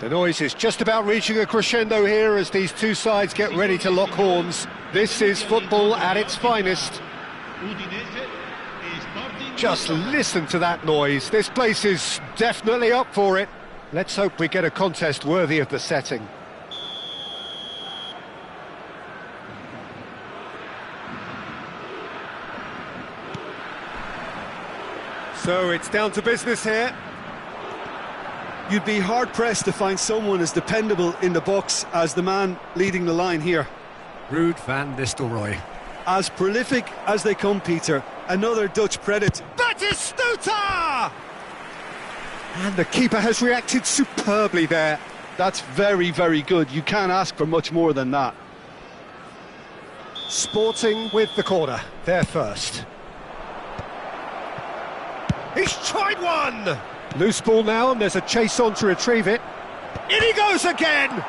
The noise is just about reaching a crescendo here as these two sides get ready to lock horns. This is football at its finest. Just listen to that noise. This place is definitely up for it. Let's hope we get a contest worthy of the setting. So it's down to business here. You'd be hard-pressed to find someone as dependable in the box as the man leading the line here. Ruud van Nistelrooy. As prolific as they come, Peter. Another Dutch predator. Batistuta! And the keeper has reacted superbly there. That's very, very good. You can't ask for much more than that. Sporting with the corner. They're first. He's tried one! Loose ball now, and there's a chase on to retrieve it. In he goes again!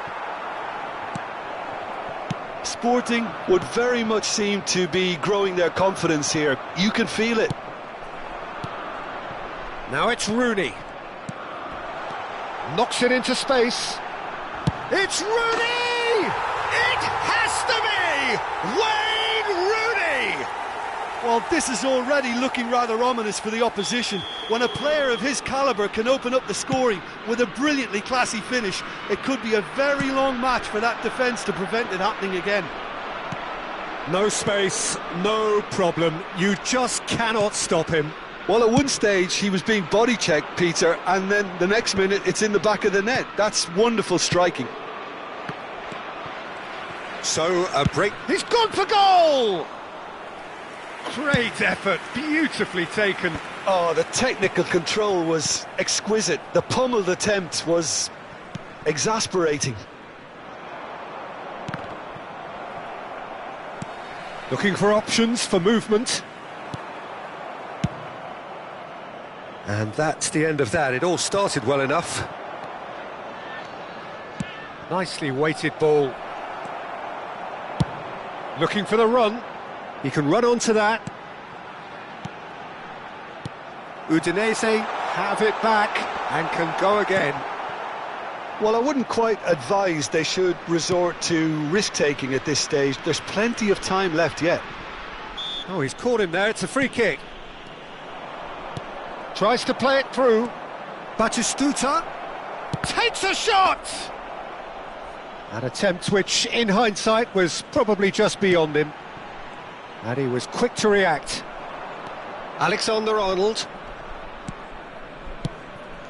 Sporting would very much seem to be growing their confidence here. You can feel it. Now it's Rooney. Knocks it into space. It's Rooney! It has to be Wayne Rooney! Well, this is already looking rather ominous for the opposition. When a player of his calibre can open up the scoring with a brilliantly classy finish, it could be a very long match for that defence to prevent it happening again. No space, no problem. You just cannot stop him. Well, at one stage he was being body-checked, Peter, and then the next minute it's in the back of the net. That's wonderful striking. So, a break. He's gone for goal! Great effort, beautifully taken. Oh, the technical control was exquisite. The pummeled attempt was exasperating. Looking for options for movement. And that's the end of that. It all started well enough. Nicely weighted ball. Looking for the run. He can run onto that. Udinese have it back and can go again. Well, I wouldn't quite advise they should resort to risk-taking at this stage. There's plenty of time left yet. Oh, he's caught him there. It's a free kick. Tries to play it through. Batistuta takes a shot! An attempt which, in hindsight, was probably just beyond him. And he was quick to react. Alexander-Arnold.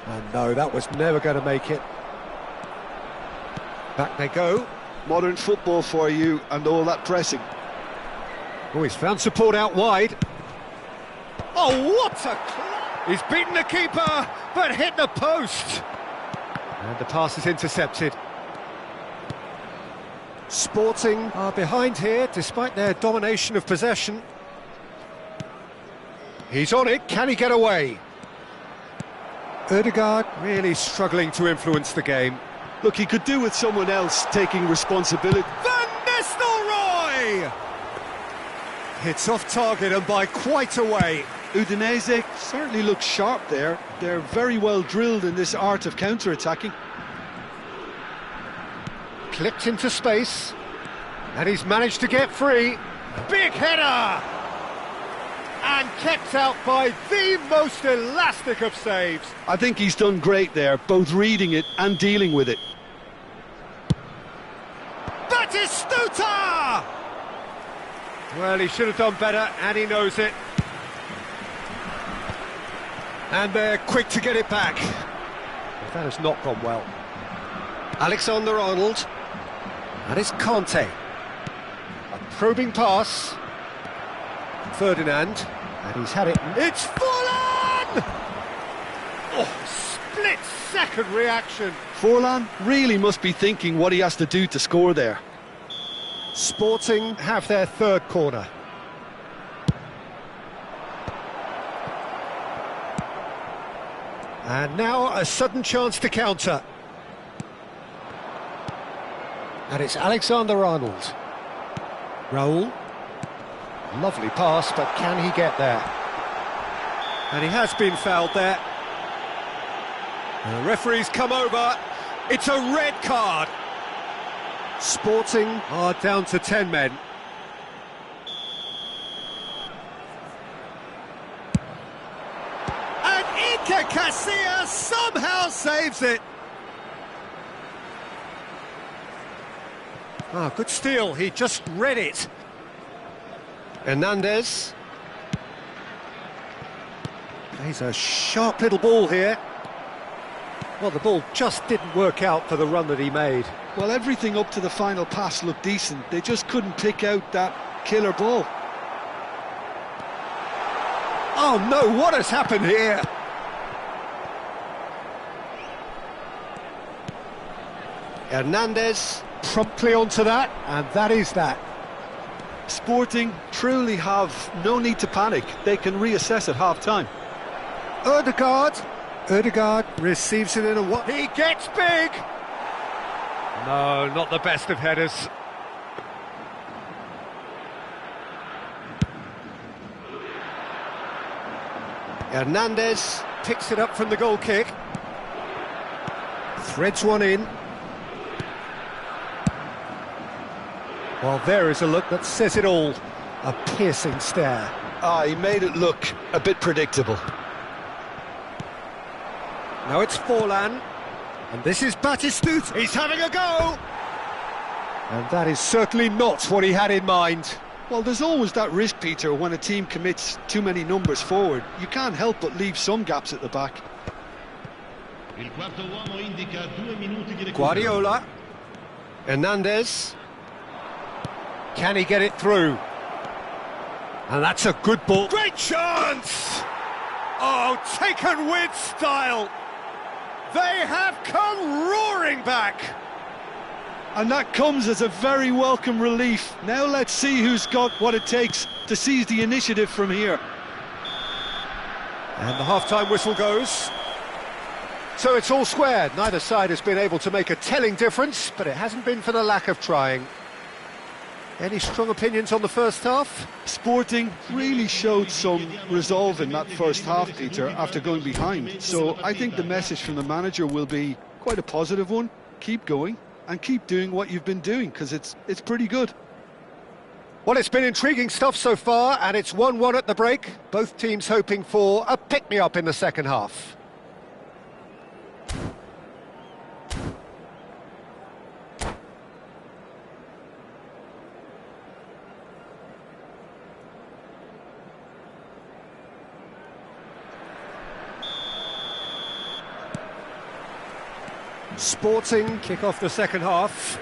And no, that was never going to make it. Back they go. Modern football for you and all that pressing. Oh, he's found support out wide. Oh, what a... He's beaten the keeper, but hit the post. And the pass is intercepted. Sporting are behind here, despite their domination of possession. He's on it, can he get away? Ødegaard really struggling to influence the game. Look, he could do with someone else taking responsibility. Van Nistelrooy! Hits off target and by quite a way. Udinese certainly looks sharp there. They're very well drilled in this art of counter-attacking. Clipped into space, and he's managed to get free. Big header! And kept out by the most elastic of saves. I think he's done great there, both reading it and dealing with it. Batistuta! Well, he should have done better, and he knows it. And they're quick to get it back. But that has not gone well. Alexander-Arnold. And it's Conte. A probing pass. Ferdinand. And he's had it. It's Forlan! Oh, split-second reaction. Forlan really must be thinking what he has to do to score there. Sporting have their third corner. And now a sudden chance to counter. And it's Alexander-Arnold. Raul. Lovely pass, but can he get there? And he has been fouled there. And the referee's come over. It's a red card. Sporting are down to 10 men. And Iker Casillas somehow saves it. Ah, good steal, he just read it. Hernandez. He's a sharp little ball here. Well, the ball just didn't work out for the run that he made. Well, everything up to the final pass looked decent. They just couldn't pick out that killer ball. Oh no, what has happened here? Hernandez promptly onto that, and that is that. Sporting truly have no need to panic. They can reassess at half-time. Ødegaard receives it in a what? He gets big! No, not the best of headers. Hernandez picks it up from the goal kick. Threads one in. Well, there is a look that says it all. A piercing stare. Ah, he made it look a bit predictable. Now it's Forlan, and this is Batistuta. He's having a go! And that is certainly not what he had in mind. Well, there's always that risk, Peter, when a team commits too many numbers forward. You can't help but leave some gaps at the back. Guardiola. Hernandez. Can he get it through? And that's a good ball. Great chance! Oh, taken with style. They have come roaring back. And that comes as a very welcome relief. Now let's see who's got what it takes to seize the initiative from here. And the half-time whistle goes. So it's all square. Neither side has been able to make a telling difference, but it hasn't been for the lack of trying. Any strong opinions on the first half? Sporting really showed some resolve in that first half, Peter, after going behind. So I think the message from the manager will be quite a positive one. Keep going and keep doing what you've been doing, because it's pretty good. Well, it's been intriguing stuff so far, and it's 1-1 at the break. Both teams hoping for a pick-me-up in the second half. Sporting kick off the second half.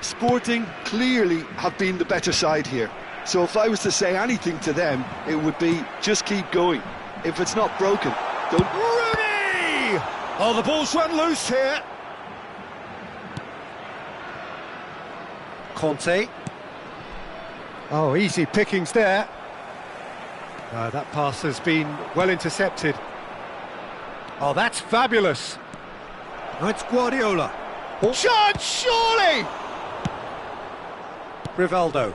Sporting clearly have been the better side here. So if I was to say anything to them, it would be just keep going. If it's not broken, don't... Rooney! Oh, the ball's run loose here. Conte. Oh, easy pickings there. That pass has been well intercepted. Oh, that's fabulous. Now it's Guardiola. Oh. Chance, surely! Rivaldo.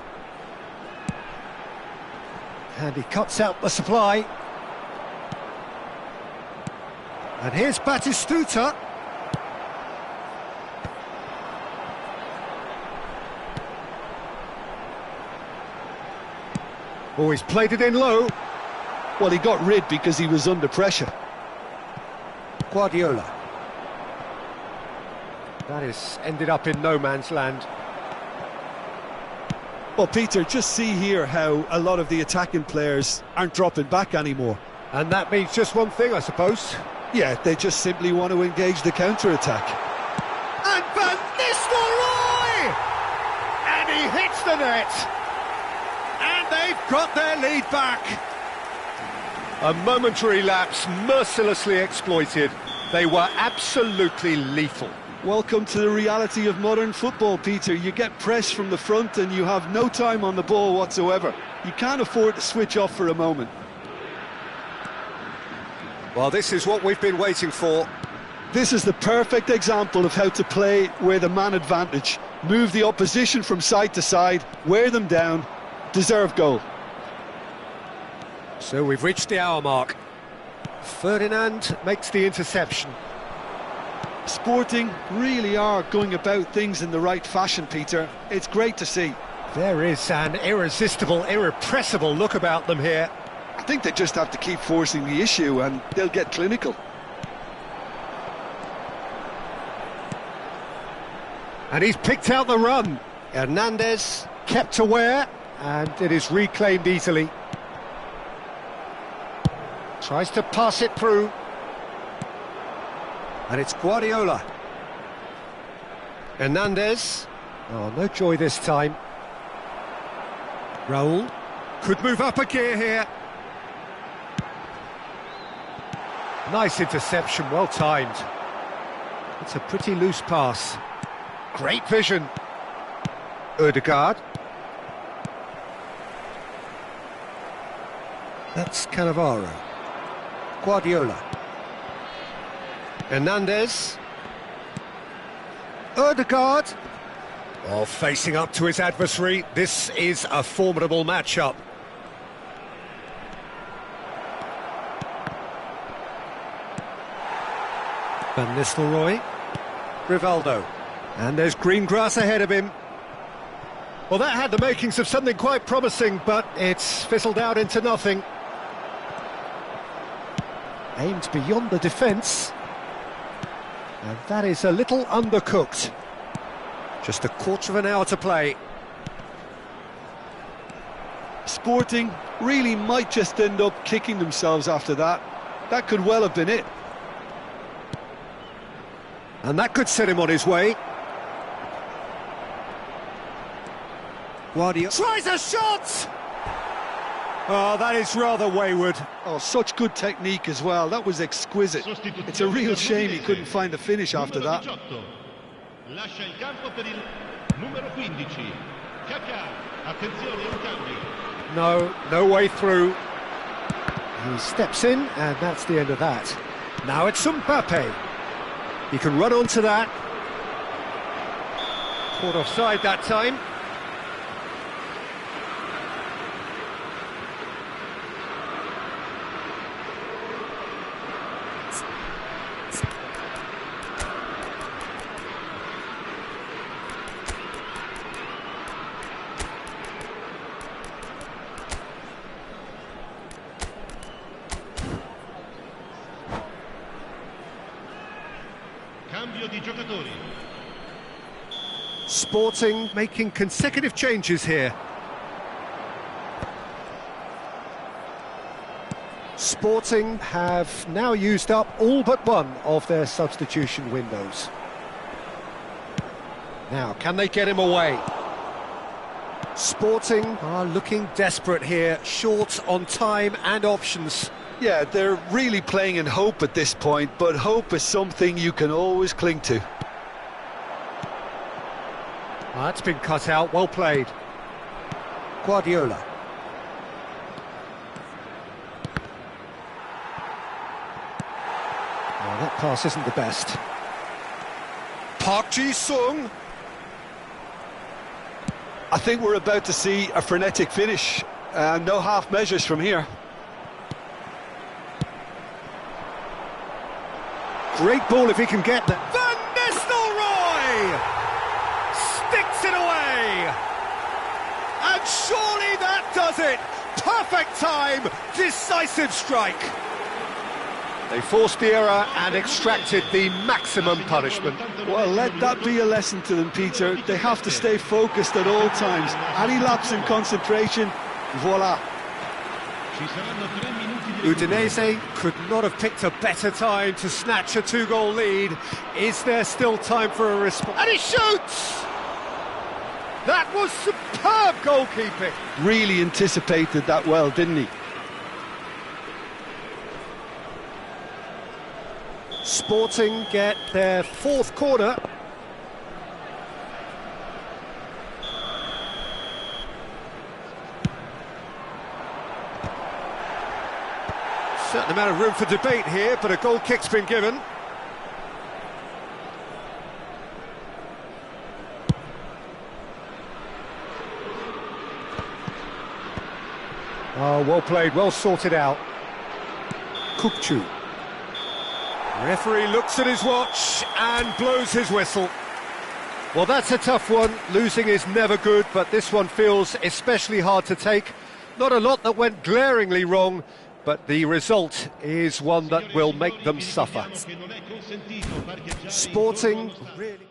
And he cuts out the supply. And here's Batistuta. Oh, he's played it in low. Well, he got rid because he was under pressure. Guardiola. That has ended up in no man's land. Well, Peter, just see here how a lot of the attacking players aren't dropping back anymore. And that means just one thing, I suppose. Yeah, they just simply want to engage the counter-attack. And Van Nistelrooy! And he hits the net! And they've got their lead back. A momentary lapse, mercilessly exploited. They were absolutely lethal. Welcome to the reality of modern football, Peter. You get press from the front and you have no time on the ball whatsoever. You can't afford to switch off for a moment. Well, this is what we've been waiting for. This is the perfect example of how to play with a man advantage. Move the opposition from side to side, wear them down, deserve goal. So we've reached the hour mark. Ferdinand makes the interception. Sporting really are going about things in the right fashion, Peter. It's great to see. There is an irresistible, irrepressible look about them here. I think they just have to keep forcing the issue and they'll get clinical. And he's picked out the run. Hernandez kept aware, and it is reclaimed easily. Tries to pass it through. And it's Guardiola. Hernandez. Oh, no joy this time. Raul could move up a gear here. Nice interception, well timed. It's a pretty loose pass. Great vision. Ødegaard. That's Cannavaro. Guardiola. Hernandez. Ødegaard. Oh, facing up to his adversary. This is a formidable matchup. Van Nistelrooy. Rivaldo. And there's green grass ahead of him. Well, that had the makings of something quite promising, but it's fizzled out into nothing. Aimed beyond the defence. And that is a little undercooked. Just a quarter of an hour to play. Sporting really might just end up kicking themselves after that. That could well have been it. And that could set him on his way. Guardiola tries a shot! Oh, that is rather wayward. Oh, such good technique as well. That was exquisite. It's a real shame he couldn't find the finish after that. No way through. He steps in, and that's the end of that. Now it's Mbappe. He can run onto that. Caught offside that time. Sporting making consecutive changes here. Sporting have now used up all but one of their substitution windows. Now, can they get him away? Sporting are looking desperate here, short on time and options. Yeah, they're really playing in hope at this point, but hope is something you can always cling to. Oh, that's been cut out, well played. Guardiola. Oh, that pass isn't the best. Park Ji-sung. I think we're about to see a frenetic finish. No half measures from here. Great ball if he can get that. Van Nistelrooy sticks it away, and surely that does it. Perfect time, decisive strike. They forced the error and extracted the maximum punishment. Well, let that be a lesson to them, Peter. They have to stay focused at all times. Any lapse in concentration, voila. Udinese could not have picked a better time to snatch a two-goal lead. Is there still time for a response? And he shoots! That was superb goalkeeping. Really anticipated that well, didn't he? Sporting get their fourth corner. Certain amount of room for debate here, but a goal kick's been given. Oh, well played, well sorted out. Kukçu. Referee looks at his watch and blows his whistle. Well, that's a tough one. Losing is never good, but this one feels especially hard to take. Not a lot that went glaringly wrong, but the result is one that will make them suffer. Sporting really...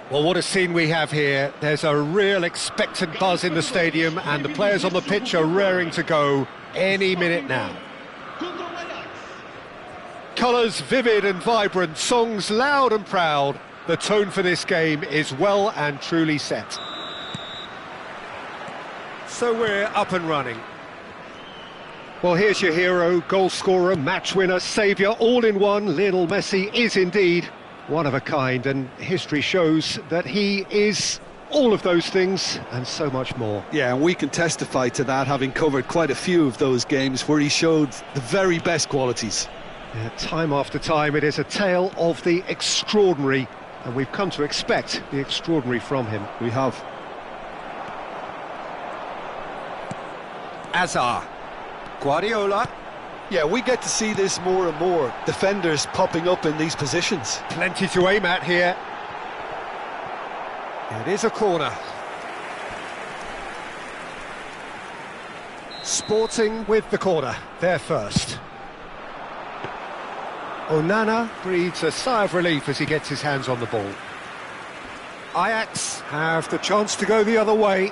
Well, what a scene we have here. There's a real expectant buzz in the stadium and the players on the pitch are raring to go any minute now. Colours vivid and vibrant, songs loud and proud. The tone for this game is well and truly set. So we're up and running. Well, here's your hero, goal scorer, match winner, saviour, all in one. Lionel Messi is indeed one of a kind, and history shows that he is all of those things and so much more. Yeah, and we can testify to that, having covered quite a few of those games where he showed the very best qualities. Yeah, time after time, it is a tale of the extraordinary, and we've come to expect the extraordinary from him. We have. Azar. Guardiola. Yeah, we get to see this more and more. Defenders popping up in these positions. Plenty to aim at here. It is a corner. Sporting with the corner, there first. Onana breathes a sigh of relief as he gets his hands on the ball. Ajax have the chance to go the other way.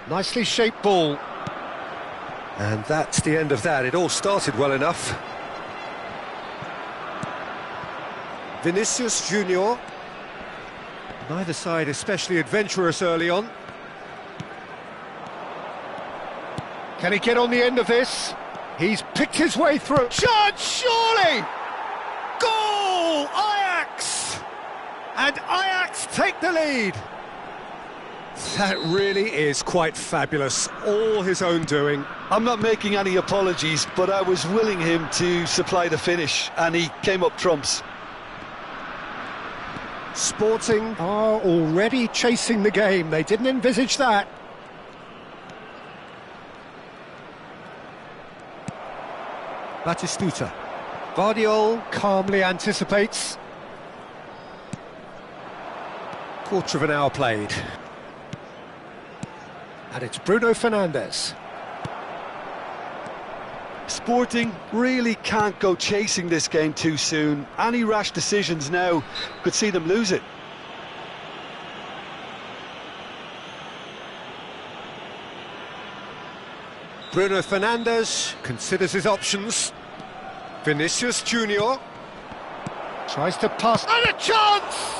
Nicely shaped ball. And that's the end of that. It all started well enough. Vinicius Junior. Neither side especially adventurous early on. Can he get on the end of this? He's picked his way through. Chance, surely! Goal! Ajax! And Ajax take the lead. That really is quite fabulous. All his own doing. I'm not making any apologies, but I was willing him to supply the finish, and he came up trumps. Sporting are already chasing the game. They didn't envisage that. Batistuta. Guardiola calmly anticipates. Quarter of an hour played. And it's Bruno Fernandes. Sporting really can't go chasing this game too soon. Any rash decisions now could see them lose it. Bruno Fernandes considers his options. Vinicius Junior tries to pass, and a chance!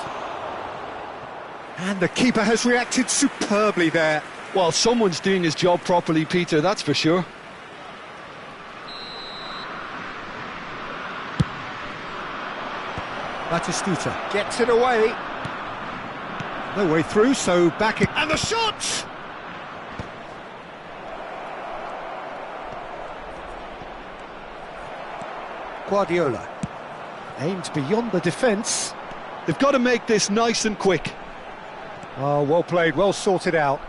And the keeper has reacted superbly there. Well, someone's doing his job properly, Peter, that's for sure. Batistuta gets it away. No way through, so back it. And the shot! Guardiola aimed beyond the defence. They've got to make this nice and quick. Oh, well played, well sorted out.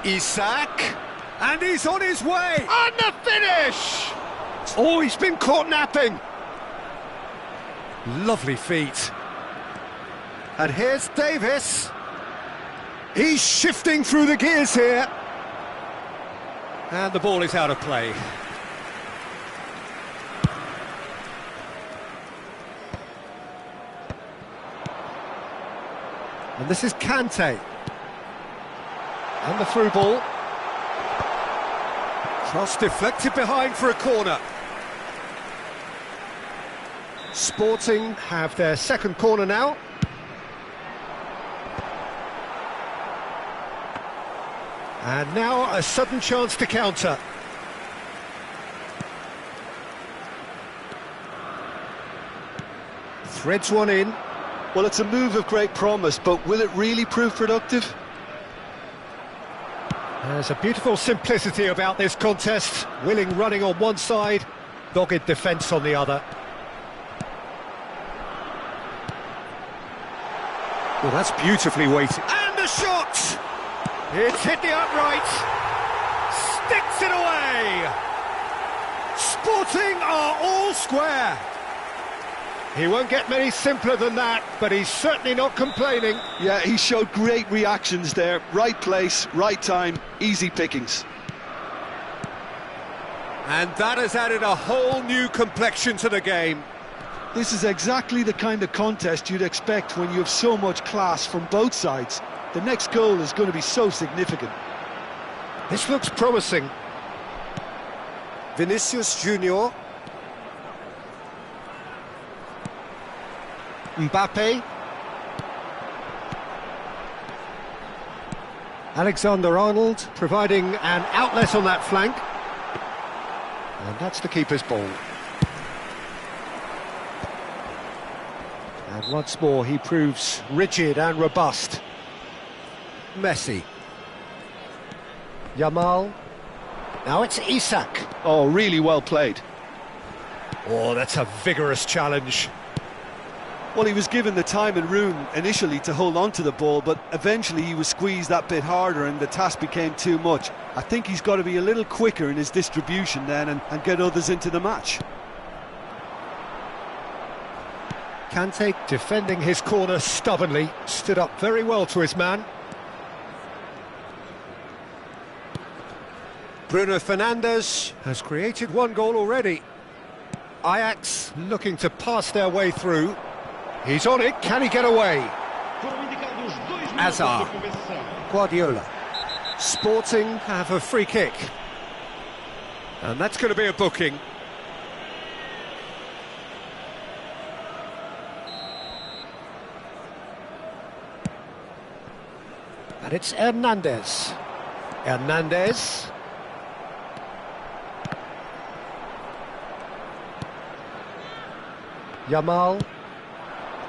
Isak, and he's on his way. And the finish! Oh, he's been caught napping. Lovely feet. And here's Davis. He's shifting through the gears here. And the ball is out of play. And this is Kante. And the through ball. Cross deflected behind for a corner. Sporting have their second corner now. And now a sudden chance to counter. Threads one in. Well, it's a move of great promise, but will it really prove productive? There's a beautiful simplicity about this contest. Willing running on one side, dogged defence on the other. Well, that's beautifully weighted. And the shot! It's hit the upright. Sticks it away. Sporting are all square. He won't get many simpler than that, but he's certainly not complaining. Yeah, he showed great reactions there. Right place, right time, easy pickings. And that has added a whole new complexion to the game. This is exactly the kind of contest you'd expect when you have so much class from both sides. The next goal is going to be so significant. This looks promising. Vinicius Junior. Mbappe. Alexander-Arnold providing an outlet on that flank. And that's the keeper's ball. And once more he proves rigid and robust. Messi. Yamal. Now it's Isak. Oh, really well played. Oh, that's a vigorous challenge. Well, he was given the time and room initially to hold on to the ball, but eventually he was squeezed that bit harder and the task became too much. I think he's got to be a little quicker in his distribution then and get others into the match. Kante defending his corner stubbornly, stood up very well to his man. Bruno Fernandes has created one goal already. Ajax looking to pass their way through. He's on it, can he get away? Azar. Guardiola. Sporting have a free kick. And that's going to be a booking. And it's Hernandez. Hernandez. Yamal.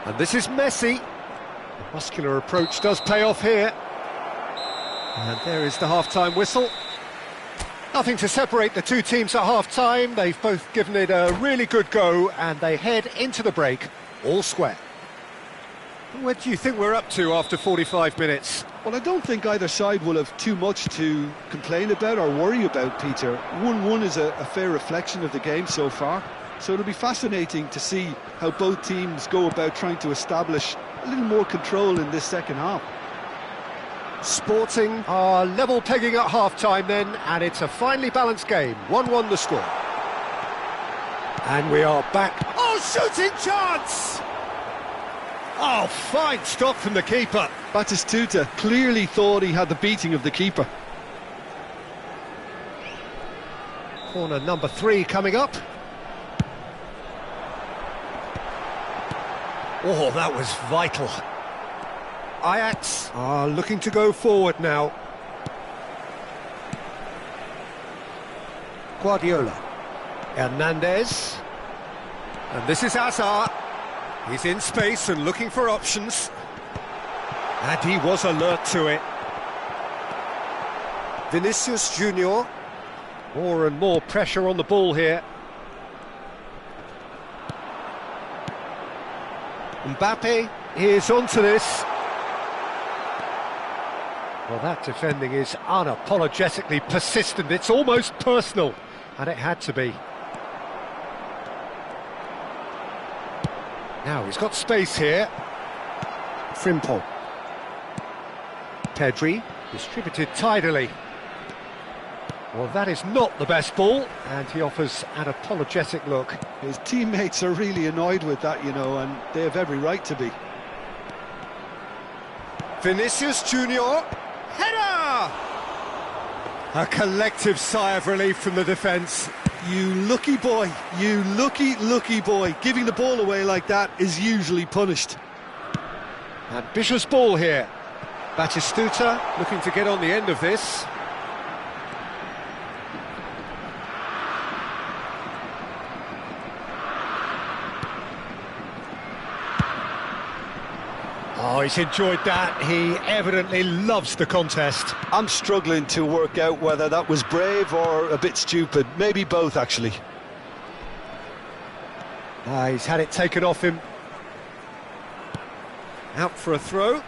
And this is Messi. The muscular approach does pay off here. And there is the half-time whistle. Nothing to separate the two teams at half-time. They've both given it a really good go, and they head into the break all square. What do you think we're up to after 45 minutes? Well, I don't think either side will have too much to complain about or worry about, Peter. 1-1 is a fair reflection of the game so far. So it'll be fascinating to see how both teams go about trying to establish a little more control in this second half. Sporting are level pegging at half-time then, and it's a finely balanced game. 1-1 the score. And we are back. Oh, shooting chance! Oh, fine stop from the keeper. Batistuta clearly thought he had the beating of the keeper. Corner number 3 coming up. Oh, that was vital. Ajax are looking to go forward now. Guardiola. Hernandez. And this is Hazard. He's in space and looking for options. And he was alert to it. Vinicius Junior. More and more pressure on the ball here. Mbappe is onto this. Well, that defending is unapologetically persistent. It's almost personal, and it had to be. Now he's got space here. Frimpong. Pedri, distributed tidily. Well, that is not the best ball, and he offers an apologetic look. His teammates are really annoyed with that, you know, and they have every right to be. Vinicius Junior. Header! A collective sigh of relief from the defence. You lucky boy, you lucky boy. Giving the ball away like that is usually punished. Ambitious ball here. Batistuta looking to get on the end of this. Oh, he's enjoyed that. He evidently loves the contest. I'm struggling to work out whether that was brave or a bit stupid. Maybe both, actually. He's had it taken off him. Out for a throw.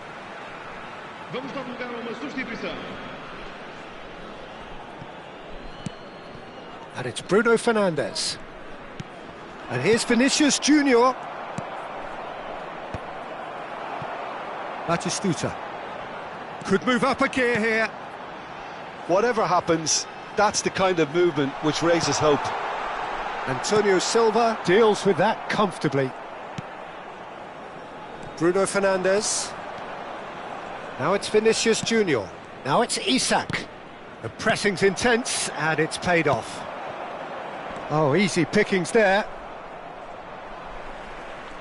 And it's Bruno Fernandes. And here's Vinicius Junior. Batistuta could move up a gear here. Whatever happens, that's the kind of movement which raises hope. Antonio Silva deals with that comfortably. Bruno Fernandes. Now it's Vinicius Junior. Now it's Isak. The pressing's intense and it's paid off. Oh, easy pickings there.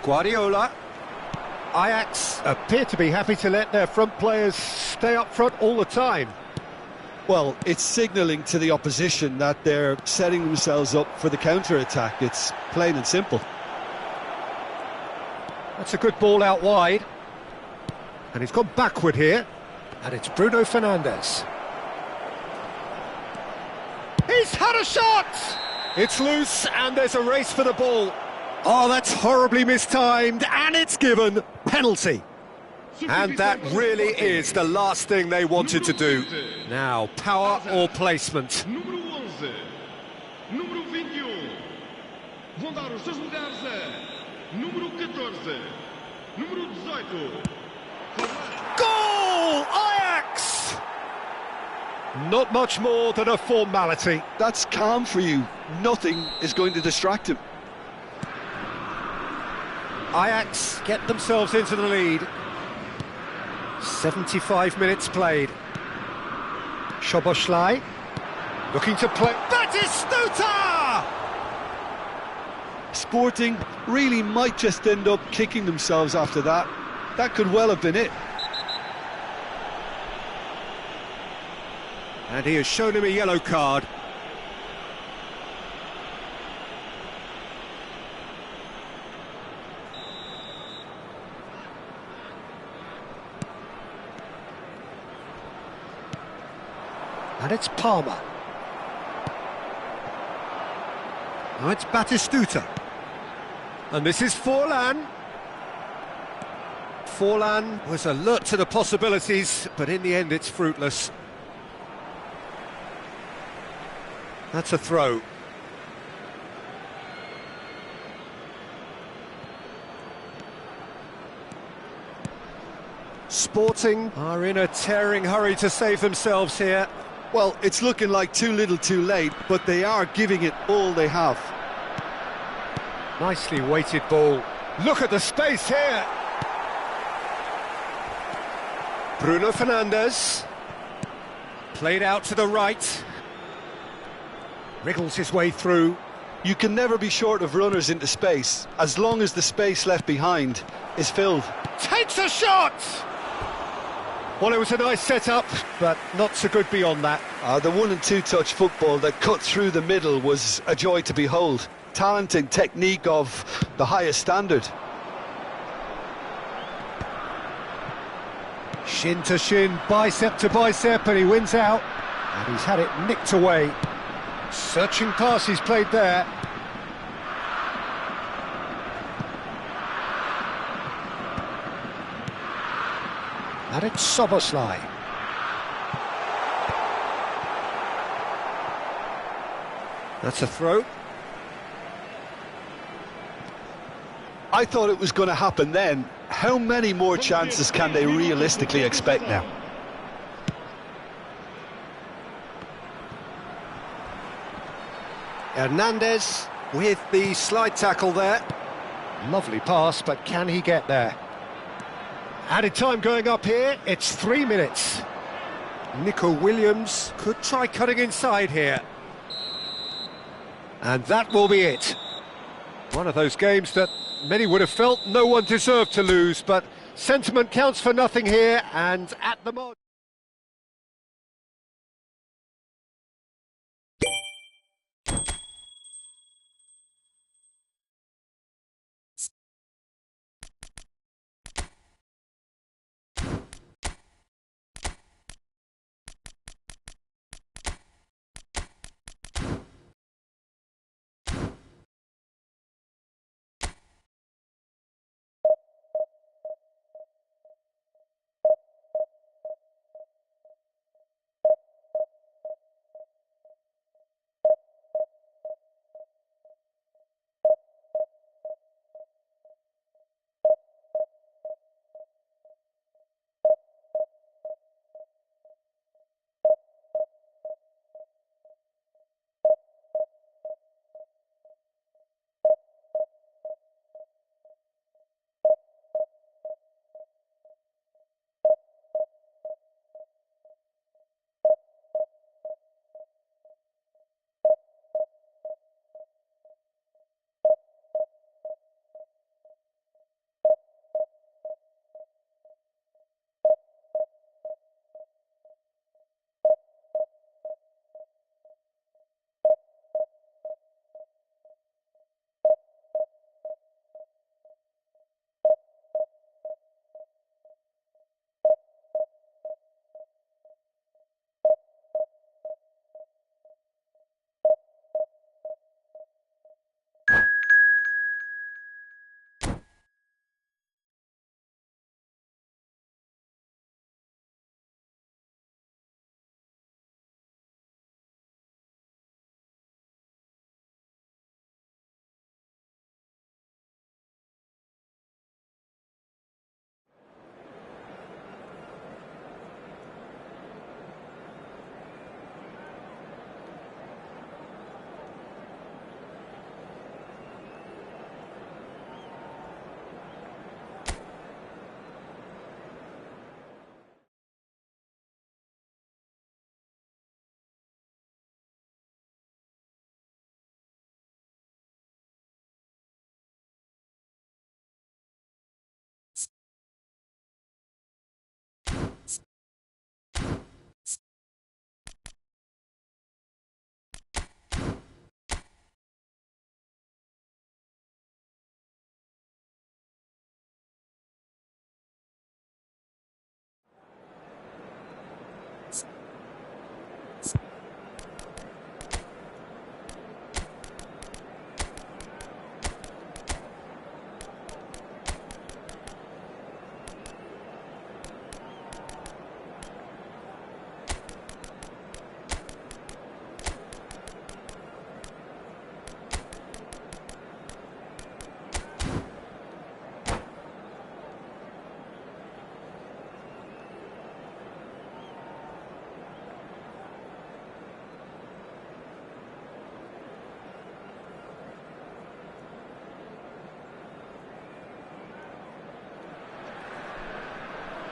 Guardiola. Ajax appear to be happy to let their front players stay up front all the time. Well, it's signalling to the opposition that they're setting themselves up for the counter-attack. It's plain and simple. That's a good ball out wide. And he's gone backward here. And it's Bruno Fernandes. He's had a shot! It's loose and there's a race for the ball. Oh, that's horribly mistimed, and it's given. Penalty. And that really is the last thing they wanted to do. Now, power or placement. Número 11, número 21. Vão dar os seus lugares a número 14, número 18. Goal! Ajax! Not much more than a formality. That's calm for you. Nothing is going to distract him. Ajax get themselves into the lead. 75 minutes played. Szoboszlai looking to play. Batistuta! Sporting really might just end up kicking themselves after that. That could well have been it. And he has shown him a yellow card. And it's Palmer. Now it's Batistuta. And this is Forlan. Forlan was alert to the possibilities, but in the end it's fruitless. That's a throw. Sporting are in a tearing hurry to save themselves here. Well, it's looking like too little too late, but they are giving it all they have. Nicely weighted ball. Look at the space here. Bruno Fernandes. Played out to the right. Wriggles his way through. You can never be short of runners into space, as long as the space left behind is filled. Takes a shot! Well, it was a nice setup, but not so good beyond that. The 1 and 2 touch football that cut through the middle was a joy to behold. Talent and technique of the highest standard. Shin to shin, bicep to bicep, and he wins out. And he's had it nicked away. Searching pass he's played there. And it's Soboslai. That's a throw. I thought it was going to happen then. How many more chances can they realistically expect now? Hernandez with the slide tackle there. Lovely pass, but can he get there? Added time going up here, it's 3 minutes. Nico Williams could try cutting inside here. And that will be it. One of those games that many would have felt no one deserved to lose, but sentiment counts for nothing here, and at the moment...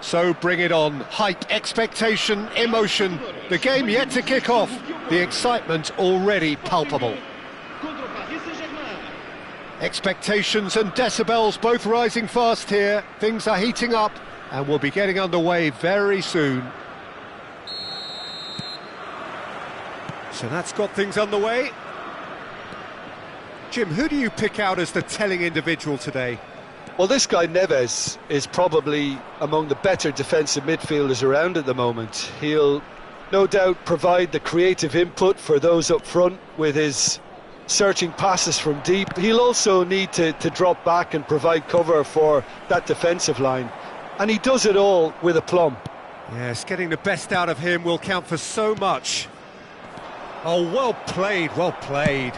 So bring it on. Hype, expectation, emotion. The game yet to kick off. The excitement already palpable. Expectations and decibels both rising fast here. Things are heating up and we'll be getting underway very soon. So that's got things underway. Jim, who do you pick out as the telling individual today? Well, this guy Neves is probably among the better defensive midfielders around at the moment. He'll no doubt provide the creative input for those up front with his searching passes from deep. He'll also need to drop back and provide cover for that defensive line. And he does it all with aplomb. Yes, getting the best out of him will count for so much. Oh, well played, well played.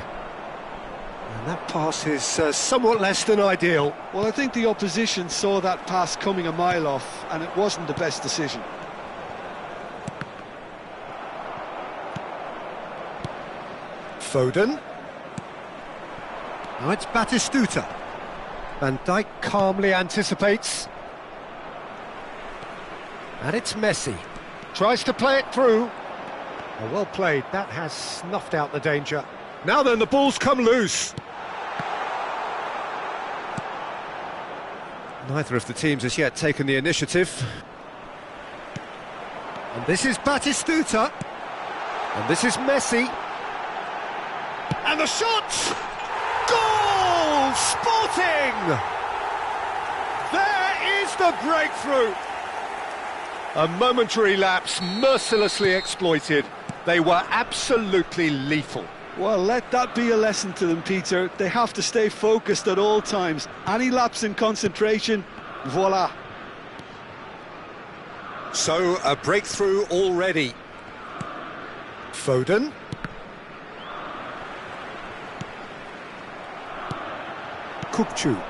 And that pass is somewhat less than ideal. Well, I think the opposition saw that pass coming a mile off, and it wasn't the best decision. Foden. Now it's Batistuta. Van Dijk calmly anticipates. And it's Messi. Tries to play it through. Oh, well played. That has snuffed out the danger. Now then, the ball's come loose. Neither of the teams has yet taken the initiative. And this is Batistuta. And this is Messi. And the shot! Goal! Sporting! There is the breakthrough! A momentary lapse mercilessly exploited. They were absolutely lethal. Well, let that be a lesson to them, Peter. They have to stay focused at all times. Any lapse in concentration, voila. So, a breakthrough already. Foden. Kukçu.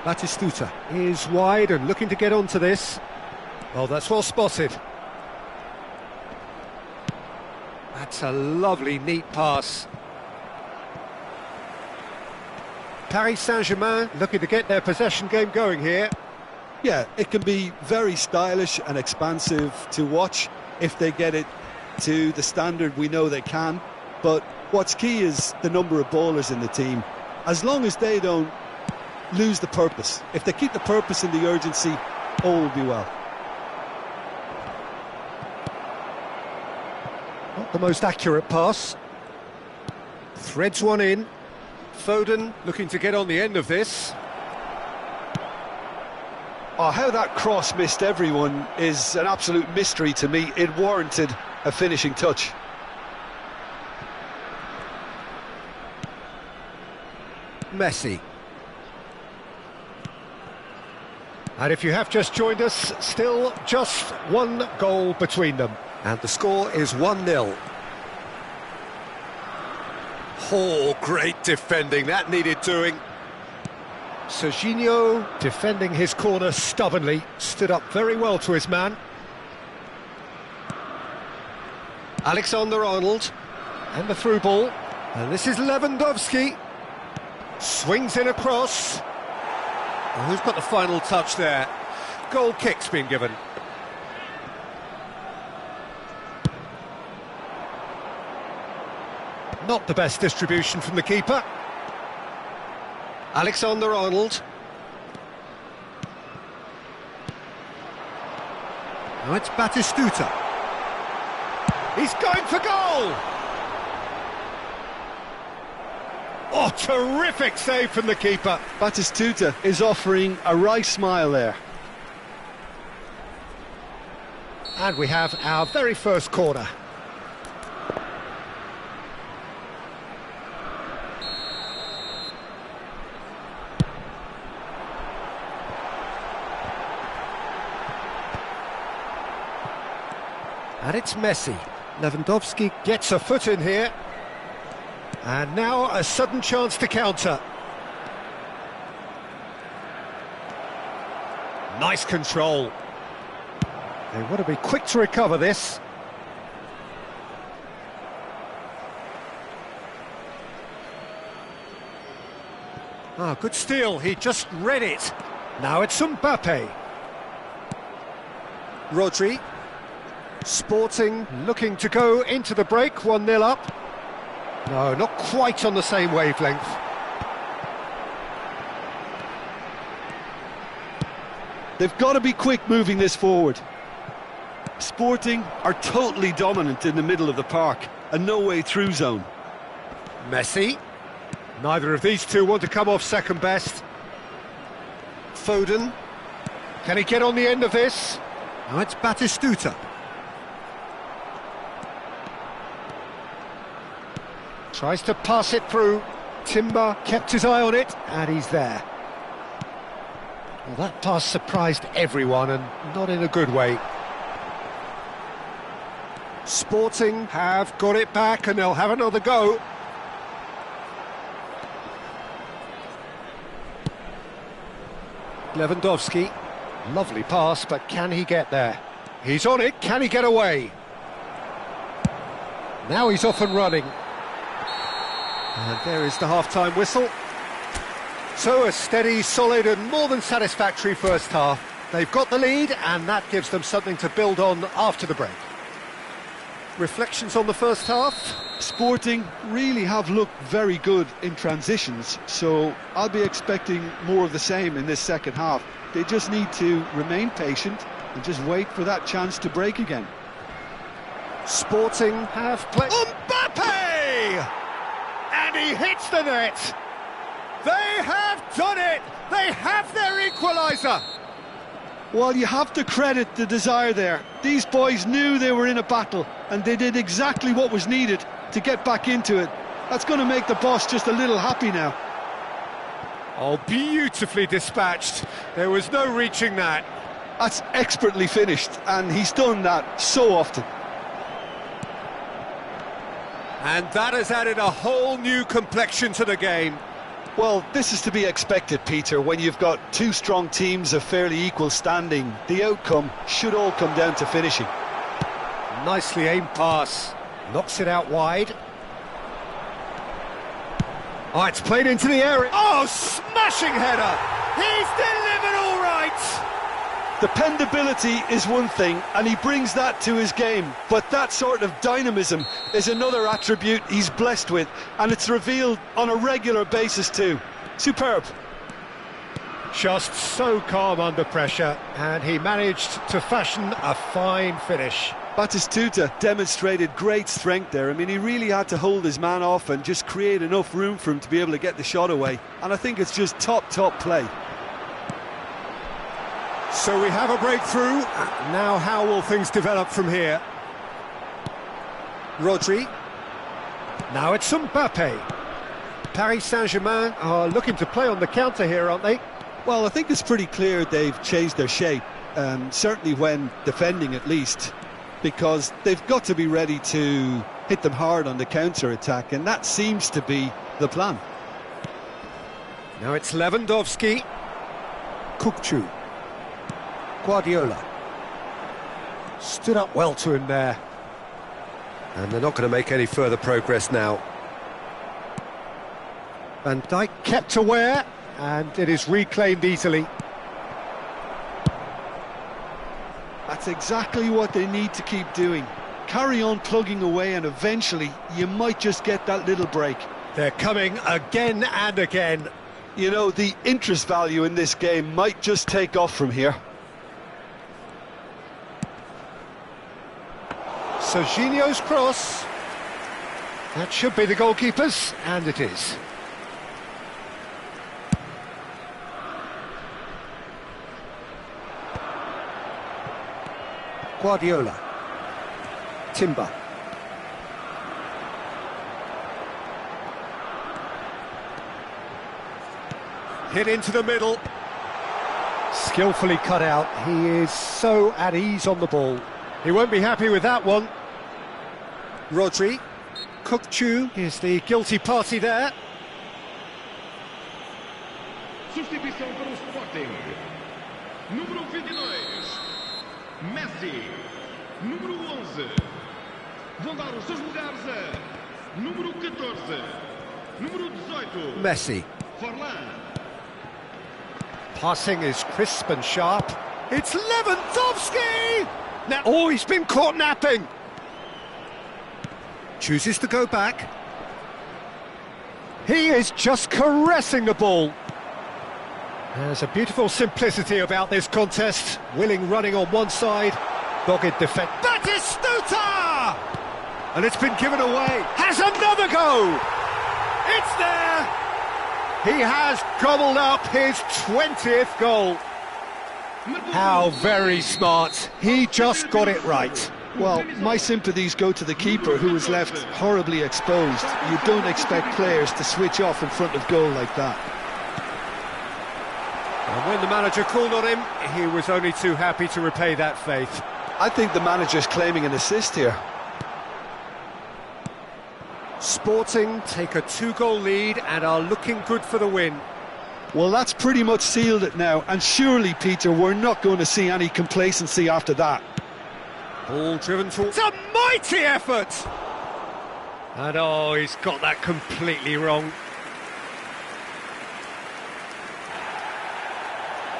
Batistuta is wide and looking to get onto this. Oh, that's well spotted. That's a lovely, neat pass. Paris Saint-Germain looking to get their possession game going here. Yeah, it can be very stylish and expansive to watch if they get it to the standard we know they can. But what's key is the number of ballers in the team. As long as they don't lose the purpose, if they keep the purpose and the urgency, all will be well. Not the most accurate pass. Threads one in. Foden looking to get on the end of this. Oh, how that cross missed everyone is an absolute mystery to me. It warranted a finishing touch. Messi. And if you have just joined us, still just one goal between them. And the score is 1-0. Oh, great defending, that needed doing. Serginho defending his corner stubbornly, stood up very well to his man. Alexander-Arnold, and the through ball. And this is Lewandowski. Swings in across. Well, who's got the final touch there? Goal kick's been given. Not the best distribution from the keeper. Alexander-Arnold. Now it's Batistuta. He's going for goal! Oh, terrific save from the keeper. Batistuta is offering a wry smile there. And we have our very first corner. And it's Messi. Lewandowski gets a foot in here. And now a sudden chance to counter. Nice control. They want to be quick to recover this. Ah, good steal. He just read it. Now it's Mbappe. Rodri. Sporting looking to go into the break, 1-0 up. No, not quite on the same wavelength. They've got to be quick moving this forward. Sporting are totally dominant in the middle of the park, a no-way through zone. Messi. Neither of these two want to come off second best. Foden. Can he get on the end of this? Now it's Batistuta. Tries to pass it through. Timber kept his eye on it, and he's there. Well, that pass surprised everyone, and not in a good way. Sporting have got it back, and they'll have another go. Lewandowski. Lovely pass, but can he get there? He's on it, can he get away? Now he's off and running. And there is the half-time whistle. So a steady, solid and more than satisfactory first half. They've got the lead and that gives them something to build on after the break. Reflections on the first half? Sporting really have looked very good in transitions, so I'll be expecting more of the same in this second half. They just need to remain patient and just wait for that chance to break again. Sporting have played... Mbappe! And he hits the net! They have done it! They have their equaliser! Well, you have to credit the desire there. These boys knew they were in a battle and they did exactly what was needed to get back into it. That's going to make the boss just a little happy now. Oh, beautifully dispatched. There was no reaching that. That's expertly finished, and he's done that so often. And that has added a whole new complexion to the game. Well, this is to be expected, Peter. When you've got two strong teams of fairly equal standing, the outcome should all come down to finishing. Nicely aimed pass. Knocks it out wide. Oh, it's played into the area. Oh, smashing header! He's delivered all right! Dependability is one thing, and he brings that to his game, but that sort of dynamism is another attribute he's blessed with, and it's revealed on a regular basis too. Superb. Just so calm under pressure, and he managed to fashion a fine finish. Batistuta demonstrated great strength there. I mean, he really had to hold his man off and just create enough room for him to be able to get the shot away, and I think it's just top play. So we have a breakthrough. Now how will things develop from here? Rodri. Now it's Mbappe. Paris Saint-Germain are looking to play on the counter here, aren't they? Well, I think it's pretty clear they've changed their shape, certainly when defending at least, because they've got to be ready to hit them hard on the counter-attack, and that seems to be the plan. Now it's Lewandowski. Kukçu. Guardiola. Stood up well to him there. And they're not going to make any further progress now. Van Dijk kept aware, and it is reclaimed easily. That's exactly what they need to keep doing. Carry on plugging away, and eventually you might just get that little break. They're coming again and again. You know, the interest value in this game might just take off from here. Serginho's cross. That should be the goalkeeper's, and it is. Guardiola. Timber. Hit into the middle. Skillfully cut out. He is so at ease on the ball. He won't be happy with that one. Rodri. Kukçu is the guilty party there. Substituição para o Sporting. Número 22, Messi. Número 11, vão dar os seus lugares a número 14, número 18, Messi. Forlan. Passing is crisp and sharp. It's Lewandowski! Now, oh, he's been caught napping. Chooses to go back. He is just caressing the ball. There's a beautiful simplicity about this contest. Willing running on one side, dogged defence. Batistuta! And it's been given away. Has another go! It's there! He has gobbled up his 20th goal. How very smart. He just got it right. Well, my sympathies go to the keeper, who was left horribly exposed. You don't expect players to switch off in front of goal like that. And when the manager called on him, he was only too happy to repay that faith. I think the manager's claiming an assist here. Sporting take a 2-goal lead and are looking good for the win. Well, that's pretty much sealed it now, and surely, Peter, we're not going to see any complacency after that. Ball driven towards... It's a mighty effort! And oh, he's got that completely wrong.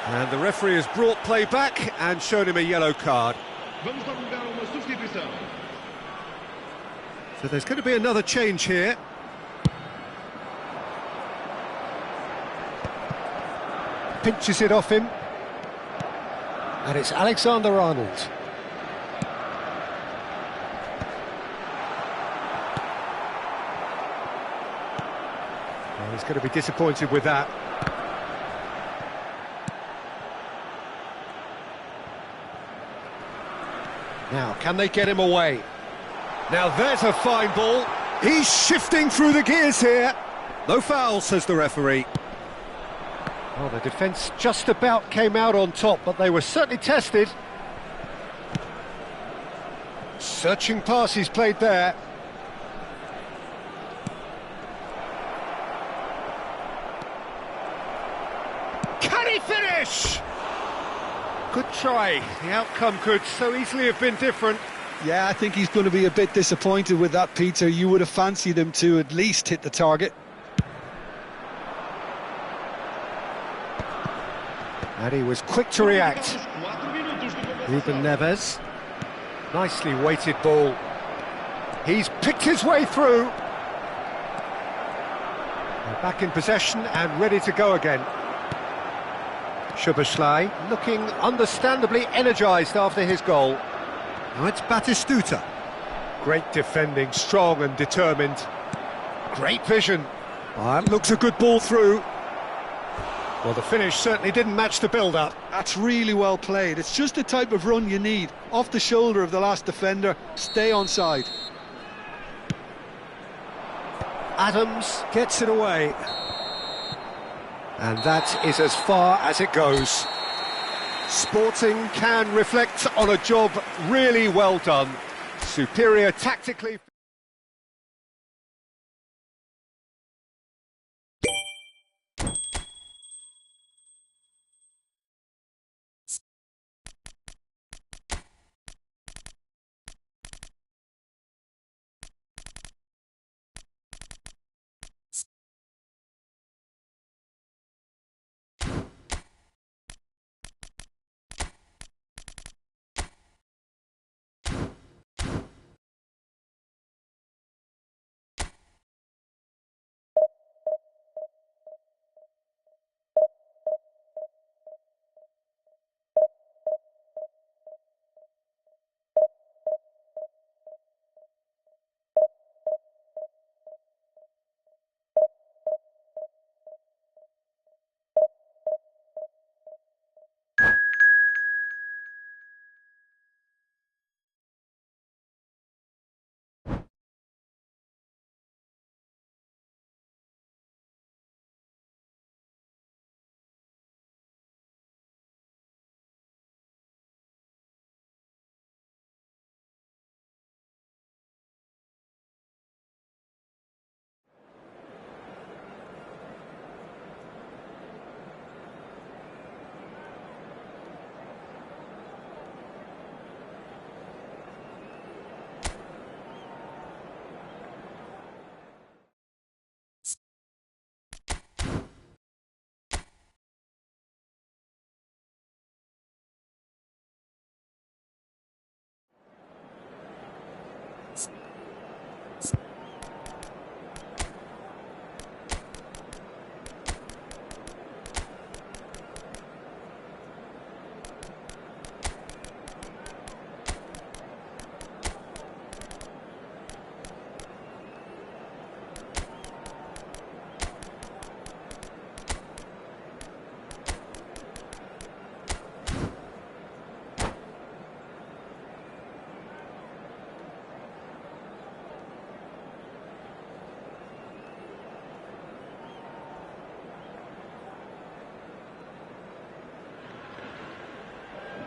And the referee has brought play back and shown him a yellow card. So there's going to be another change here. Pinches it off him. And it's Alexander-Arnold. Well, he's going to be disappointed with that. Now, can they get him away? Now, there's a fine ball. He's shifting through the gears here. No foul, says the referee. Well, the defence just about came out on top, but they were certainly tested. Searching pass he's played there. Can he finish? Good try. The outcome could so easily have been different. Yeah, I think he's going to be a bit disappointed with that, Peter. You would have fancied him to at least hit the target. And he was quick to react. Ruben Neves. Nicely weighted ball. He's picked his way through. They're back in possession and ready to go again. Szoboszlai looking understandably energised after his goal. Now it's Batistuta. Great defending, strong and determined. Great vision. That looks a good ball through. Well, the finish certainly didn't match the build-up. That's really well played. It's just the type of run you need. Off the shoulder of the last defender, stay onside. Adams gets it away. And that is as far as it goes. Sporting can reflect on a job really well done. Superior tactically.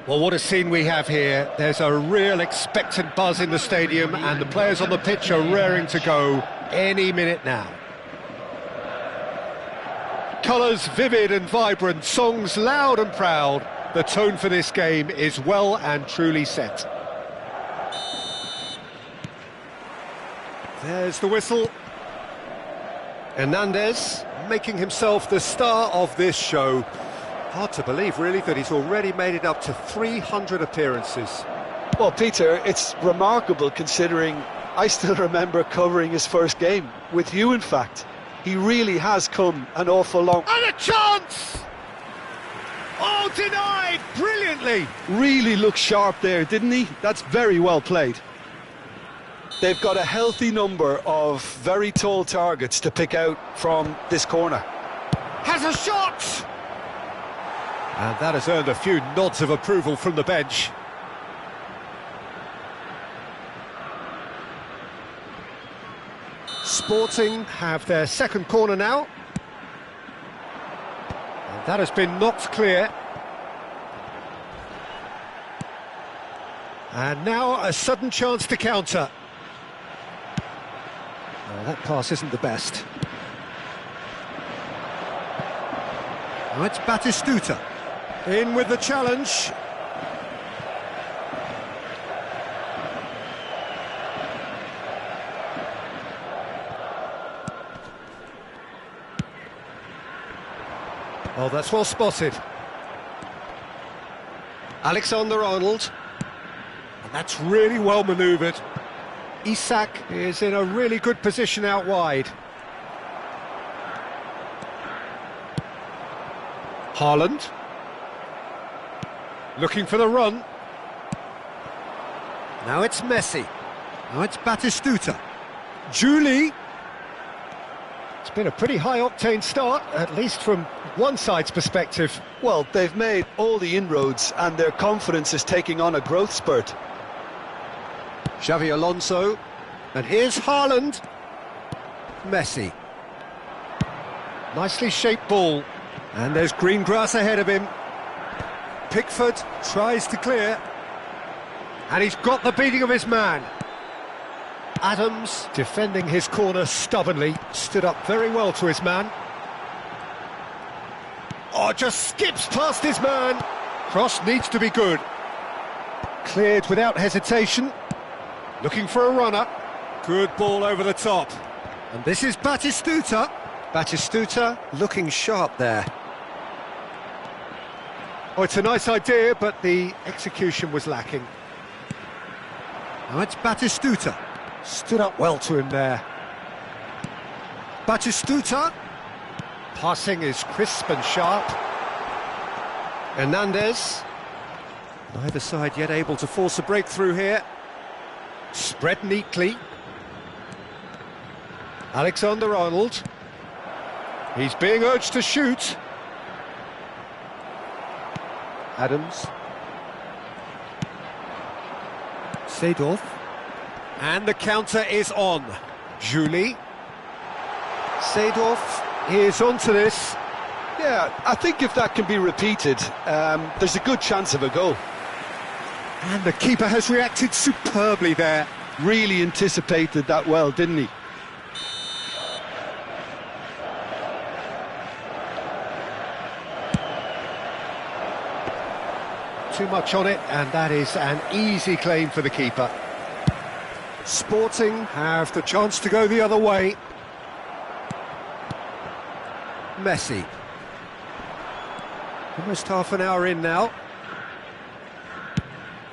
Well, what a scene we have here. There's a real expectant buzz in the stadium, and the players on the pitch are raring to go any minute now. Colours vivid and vibrant, songs loud and proud. The tone for this game is well and truly set. There's the whistle. Hernandez making himself the star of this show. Hard to believe, really, that he's already made it up to 300 appearances. Well, Peter, it's remarkable considering I still remember covering his first game, with you in fact. He really has come an awful long... And a chance! Oh, denied brilliantly! Really looked sharp there, didn't he? That's very well played. They've got a healthy number of very tall targets to pick out from this corner. Has a shot! And that has earned a few nods of approval from the bench. Sporting have their second corner now. And that has been knocked clear. And now a sudden chance to counter. Well, that pass isn't the best. Now it's Batistuta. In with the challenge. Oh, that's well spotted. Alexander-Arnold. And that's really well manoeuvred. Isak is in a really good position out wide. Haaland. Looking for the run. Now it's Messi. Now it's Batistuta. Julie. It's been a pretty high-octane start, at least from one side's perspective. Well, they've made all the inroads and their confidence is taking on a growth spurt. Xavi Alonso. And here's Haaland. Messi. Nicely shaped ball. And there's green grass ahead of him. Pickford tries to clear. And he's got the beating of his man. Adams, defending his corner stubbornly, stood up very well to his man. Oh, just skips past his man. Cross needs to be good. Cleared without hesitation. Looking for a runner. Good ball over the top. And this is Batistuta. Batistuta looking sharp there. Oh, it's a nice idea, but the execution was lacking. Now it's Batistuta. Stood up well to him there. Batistuta. Passing is crisp and sharp. Hernandez. Neither side yet able to force a breakthrough here. Spread neatly. Alexander-Arnold. He's being urged to shoot. Adams. Seedorf. And the counter is on. Julie. Seedorf is onto this. Yeah, I think if that can be repeated, there's a good chance of a goal. And the keeper has reacted superbly there. Really anticipated that well, didn't he? Too much on it, and that is an easy claim for the keeper. Sporting have the chance to go the other way. Messi. Almost half an hour in now.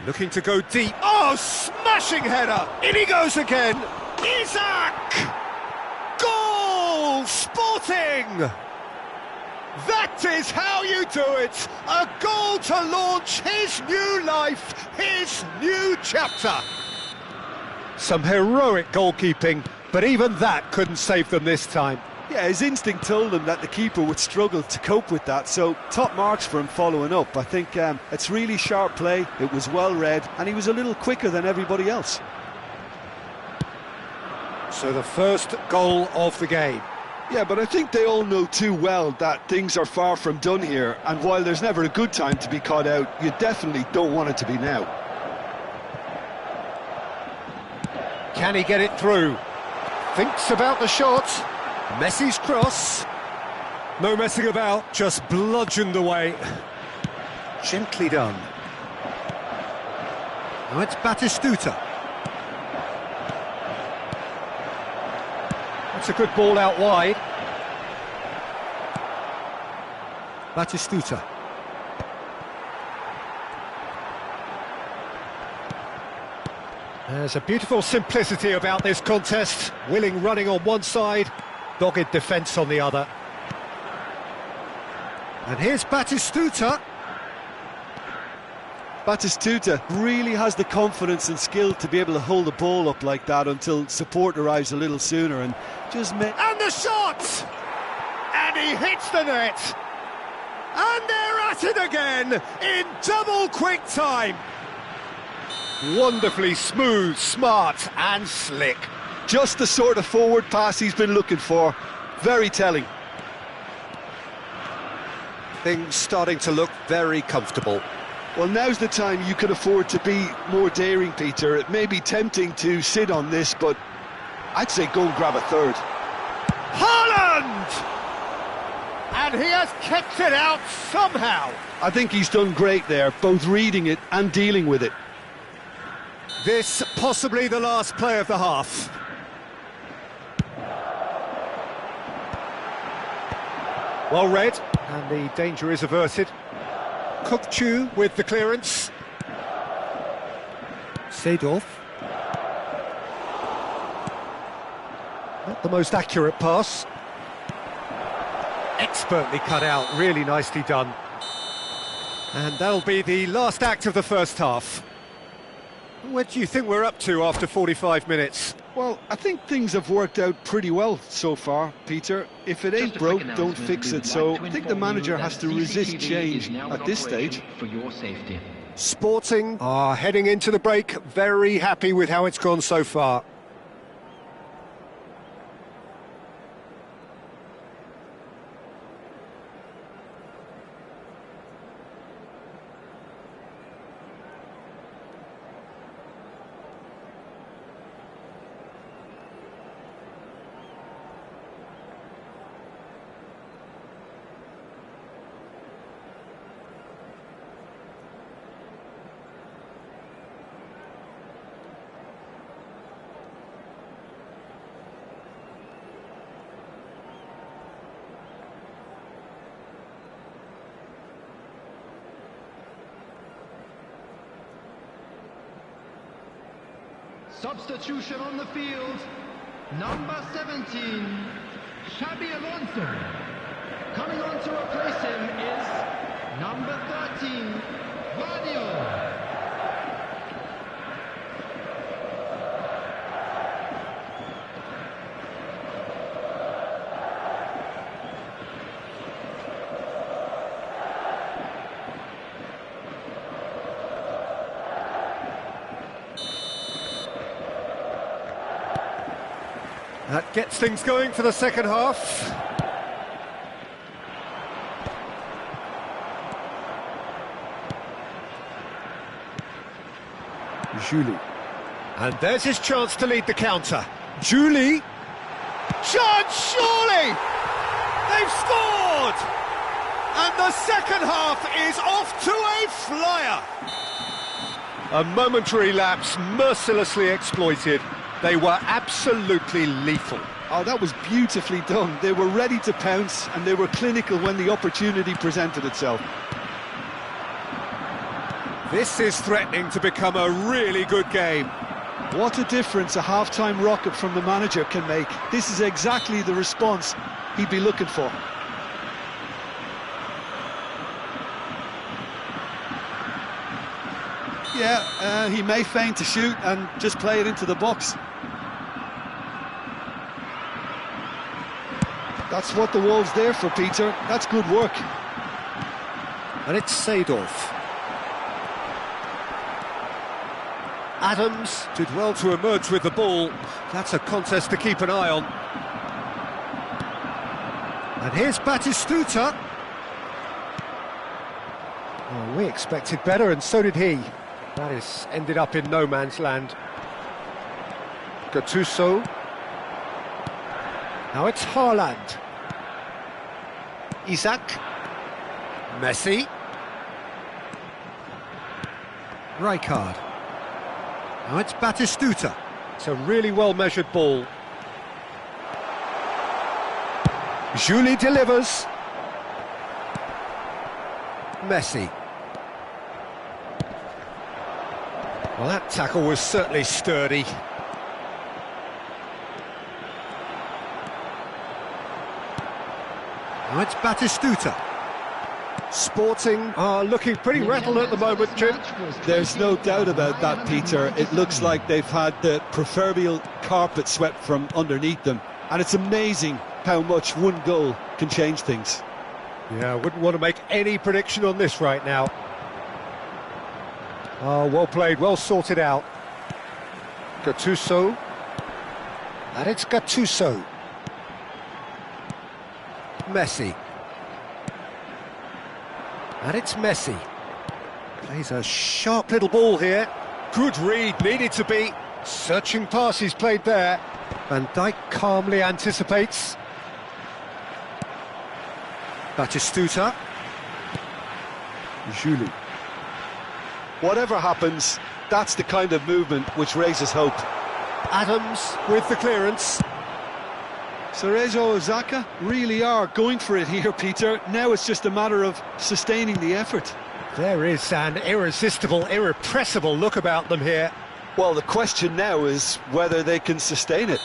Looking to go deep. Oh, smashing header! In he goes again! Isak! Goal! Sporting! That is how you do it! A goal to launch his new life, his new chapter! Some heroic goalkeeping, but even that couldn't save them this time. Yeah, his instinct told him that the keeper would struggle to cope with that, so top marks for him following up. I think it's really sharp play, it was well read, and he was a little quicker than everybody else. So the first goal of the game. Yeah, but I think they all know too well that things are far from done here, and while there's never a good time to be caught out, you definitely don't want it to be now. Can he get it through? Thinks about the shot. Messi's cross. No messing about, just bludgeoned away. Gently done. Now it's Batistuta. That's a good ball out wide. Batistuta. There's a beautiful simplicity about this contest. Willing running on one side, dogged defence on the other. And here's Batistuta. Batistuta really has the confidence and skill to be able to hold the ball up like that until support arrives a little sooner and just And the shot! And he hits the net! And they're at it again in double quick time! Wonderfully smooth, smart and slick. Just the sort of forward pass he's been looking for. Very telling. Things starting to look very comfortable. Well, now's the time you can afford to be more daring, Peter. It may be tempting to sit on this, but I'd say go and grab a third. Haaland! And he has kept it out somehow. I think he's done great there, both reading it and dealing with it. This possibly the last play of the half. Well read, and the danger is averted. Kukchu with the clearance. Seedorf. Not the most accurate pass. Expertly cut out, really nicely done. And that'll be the last act of the first half. What do you think we're up to after 45 minutes? Well, I think things have worked out pretty well so far, Peter. If it ain't broke, don't fix it. So I think the manager has to resist change at this stage. For your safety. Sporting are heading into the break, very happy with how it's gone so far. Substitution on the field, number 17, Xabi Alonso. Coming on to replace him is number 13, Guardiola. That gets things going for the second half. Julie. And there's his chance to lead the counter. Julie. Chance, surely! They've scored! And the second half is off to a flyer. A momentary lapse mercilessly exploited. They were absolutely lethal. Oh, that was beautifully done. They were ready to pounce and they were clinical when the opportunity presented itself. This is threatening to become a really good game. What a difference a half-time rocket from the manager can make. This is exactly the response he'd be looking for. Yeah, he may feign to shoot and just play it into the box. That's what the wall's there for, Peter. That's good work. And it's Seedorf. Adams did well to emerge with the ball. That's a contest to keep an eye on. And here's Batistuta. Oh, we expected better, and so did he. That has ended up in no man's land. Gattuso. Now it's Haaland. Isaac. Messi. Rijkaard. Now it's Batistuta. It's a really well-measured ball. Julie delivers. Messi. Well, that tackle was certainly sturdy. Now it's Batistuta. Sporting are looking pretty rattled at the moment, Jim. There's no doubt about that, Peter. It looks like they've had the proverbial carpet swept from underneath them. And it's amazing how much one goal can change things. Yeah, I wouldn't want to make any prediction on this right now. Oh, well played, well sorted out. Gattuso. And it's Gattuso. Messi. And it's Messi. Plays a sharp little ball here. Good read, needed to be. Searching passes played there. Van Dijk calmly anticipates. Batistuta. Julie. Whatever happens, that's the kind of movement which raises hope. Adams with the clearance. Cerezo Osaka really are going for it here, Peter. Now it's just a matter of sustaining the effort. There is an irresistible, irrepressible look about them here. Well, the question now is whether they can sustain it.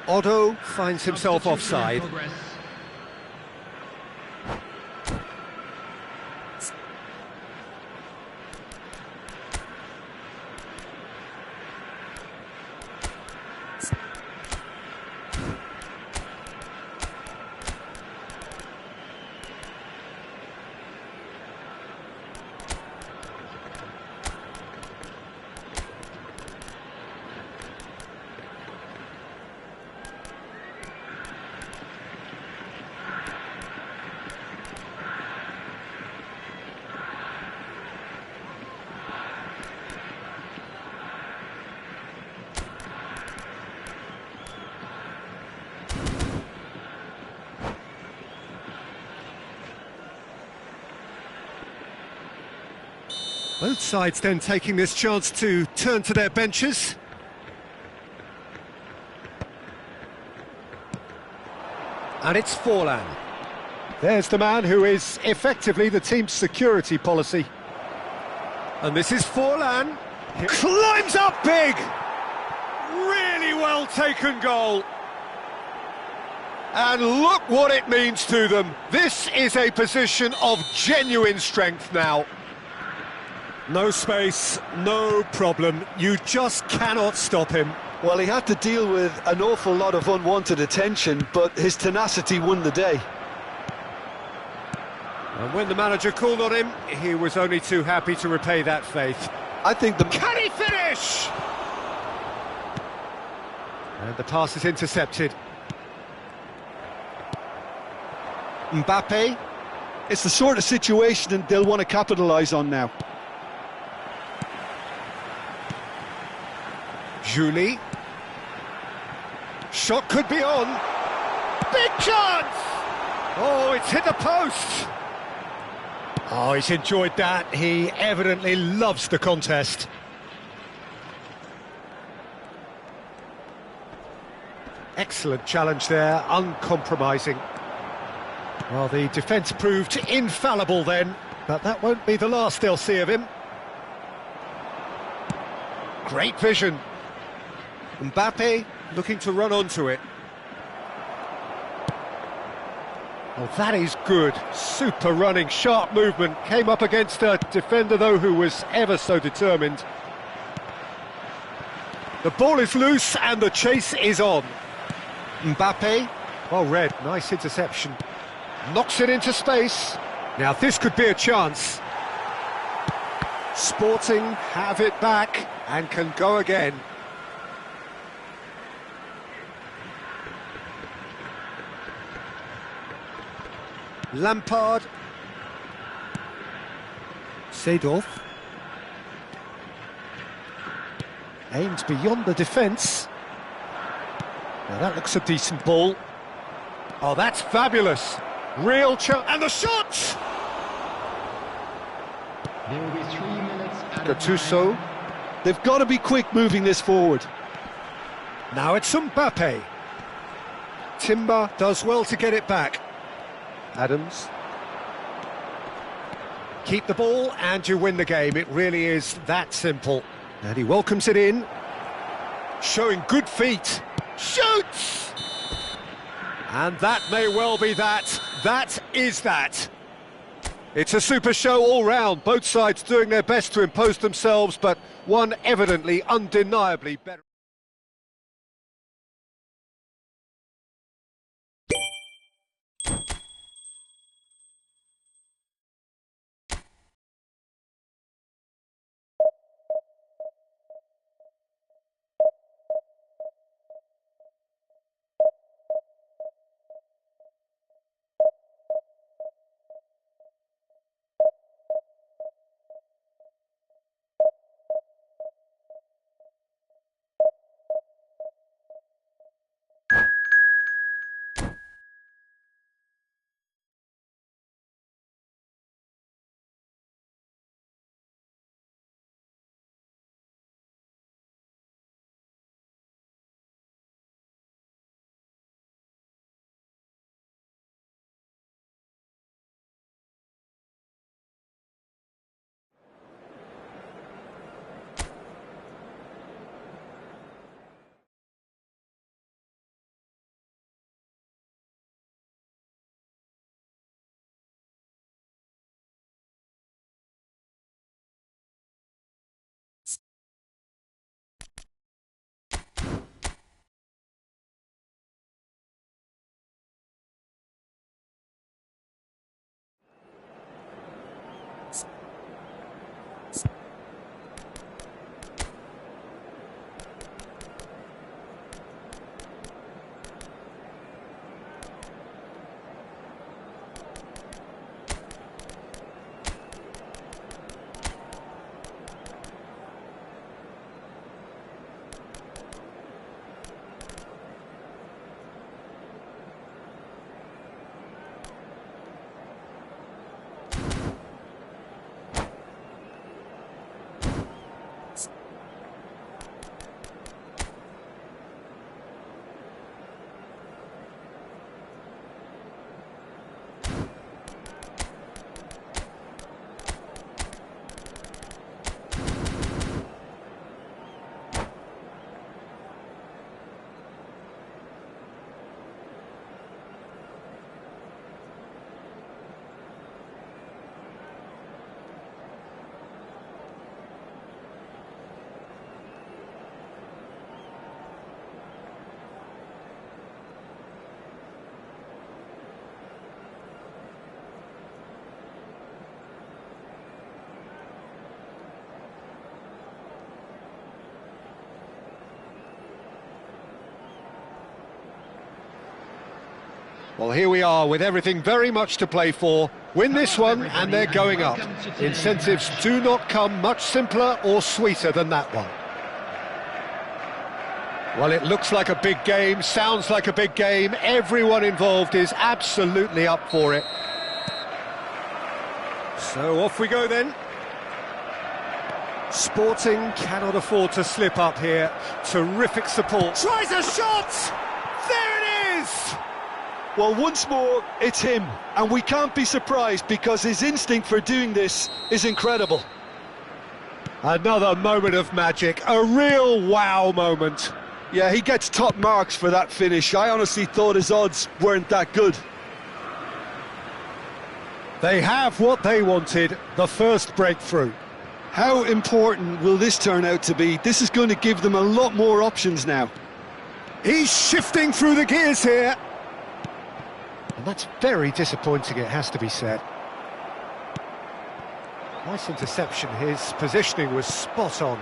Otto finds himself offside. Both sides then taking this chance to turn to their benches. And it's Forlan. There's the man who is effectively the team's security policy. And this is Forlan. He climbs up big! Really well taken goal. And look what it means to them. This is a position of genuine strength now. No space, no problem. You just cannot stop him. Well, he had to deal with an awful lot of unwanted attention, but his tenacity won the day. And when the manager called on him, he was only too happy to repay that faith. I think the... Can he finish? And the pass is intercepted. Mbappe. It's the sort of situation they'll want to capitalise on now. Julie. Shot could be on. Big chance! Oh, it's hit the post. Oh, he's enjoyed that. He evidently loves the contest. Excellent challenge there, uncompromising. Well, the defence proved infallible then, but that won't be the last they'll see of him. Great vision. Mbappe looking to run onto it. Oh, that is good. Super running, sharp movement. Came up against a defender, though, who was ever so determined. The ball is loose and the chase is on. Mbappe, well read, nice interception. Knocks it into space. Now this could be a chance. Sporting have it back and can go again. Lampard. Seedorf. Aimed beyond the defence. Now that looks a decent ball. Oh, that's fabulous. Real chance. And the shot! There will be 3 minutes at a Gattuso. time. They've got to be quick moving this forward. Now it's Mbappe. Timber does well to get it back. Adams. Keep the ball and you win the game. It really is that simple. And he welcomes it in. Showing good feet. Shoots! And that may well be that. That is that. It's a super show all round. Both sides doing their best to impose themselves, but one evidently, undeniably better. Well, here we are with everything very much to play for. Win this one and they're going up. Incentives do not come much simpler or sweeter than that one. Well, it looks like a big game, sounds like a big game. Everyone involved is absolutely up for it. So off we go then. Sporting cannot afford to slip up here. Terrific support. Tries a shot! There it is! Well, once more, it's him. And we can't be surprised because his instinct for doing this is incredible. Another moment of magic, a real wow moment. Yeah, he gets top marks for that finish. I honestly thought his odds weren't that good. They have what they wanted, the first breakthrough. How important will this turn out to be? This is going to give them a lot more options now. He's shifting through the gears here. And that's very disappointing, it has to be said. Nice interception, his positioning was spot on.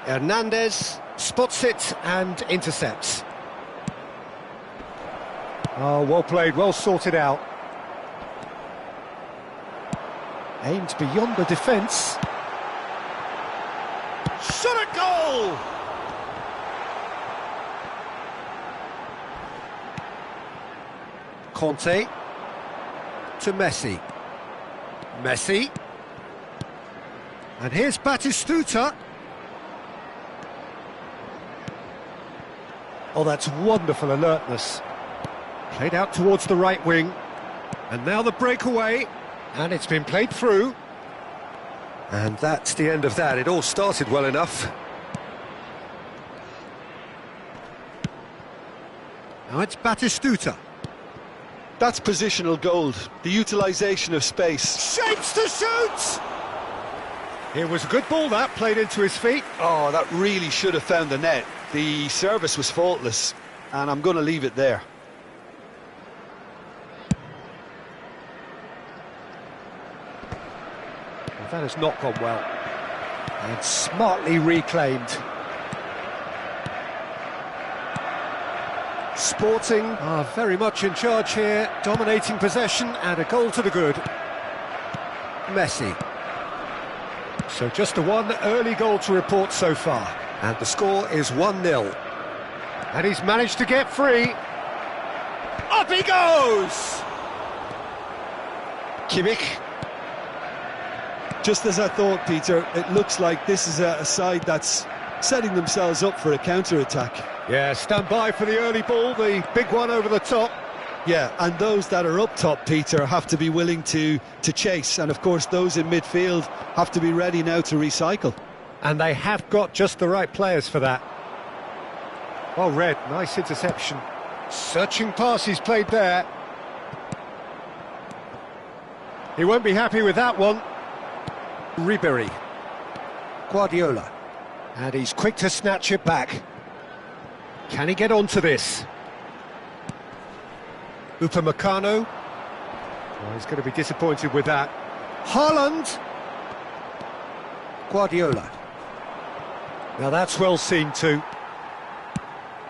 Hernandez spots it and intercepts. Oh, well played, well sorted out. Aimed beyond the defence. Shot at goal! Conte to Messi. Messi. And here's Batistuta. Oh, that's wonderful alertness. Played out towards the right wing. And now the breakaway. And it's been played through. And that's the end of that. It all started well enough. Now it's Batistuta. That's positional gold, the utilisation of space. Shapes to shoot! It was a good ball that, played into his feet. Oh, that really should have found the net. The service was faultless, and I'm going to leave it there. Well, that has not gone well. And smartly reclaimed. Sporting are very much in charge here, dominating possession and a goal to the good. Messi. So just the one early goal to report so far. And the score is 1-0. And he's managed to get free. Up he goes! Kimmich. Just as I thought, Peter, it looks like this is a side that's setting themselves up for a counter-attack. Yeah, stand by for the early ball, the big one over the top. Yeah, and those that are up top, Peter, have to be willing to chase. And, of course, those in midfield have to be ready now to recycle. And they have got just the right players for that. Well read, nice interception. Searching pass he's played there. He won't be happy with that one. Ribery. Guardiola. And he's quick to snatch it back. Can he get onto this? Upamecano. Oh, he's going to be disappointed with that. Haaland. Guardiola. Now that's well seen too.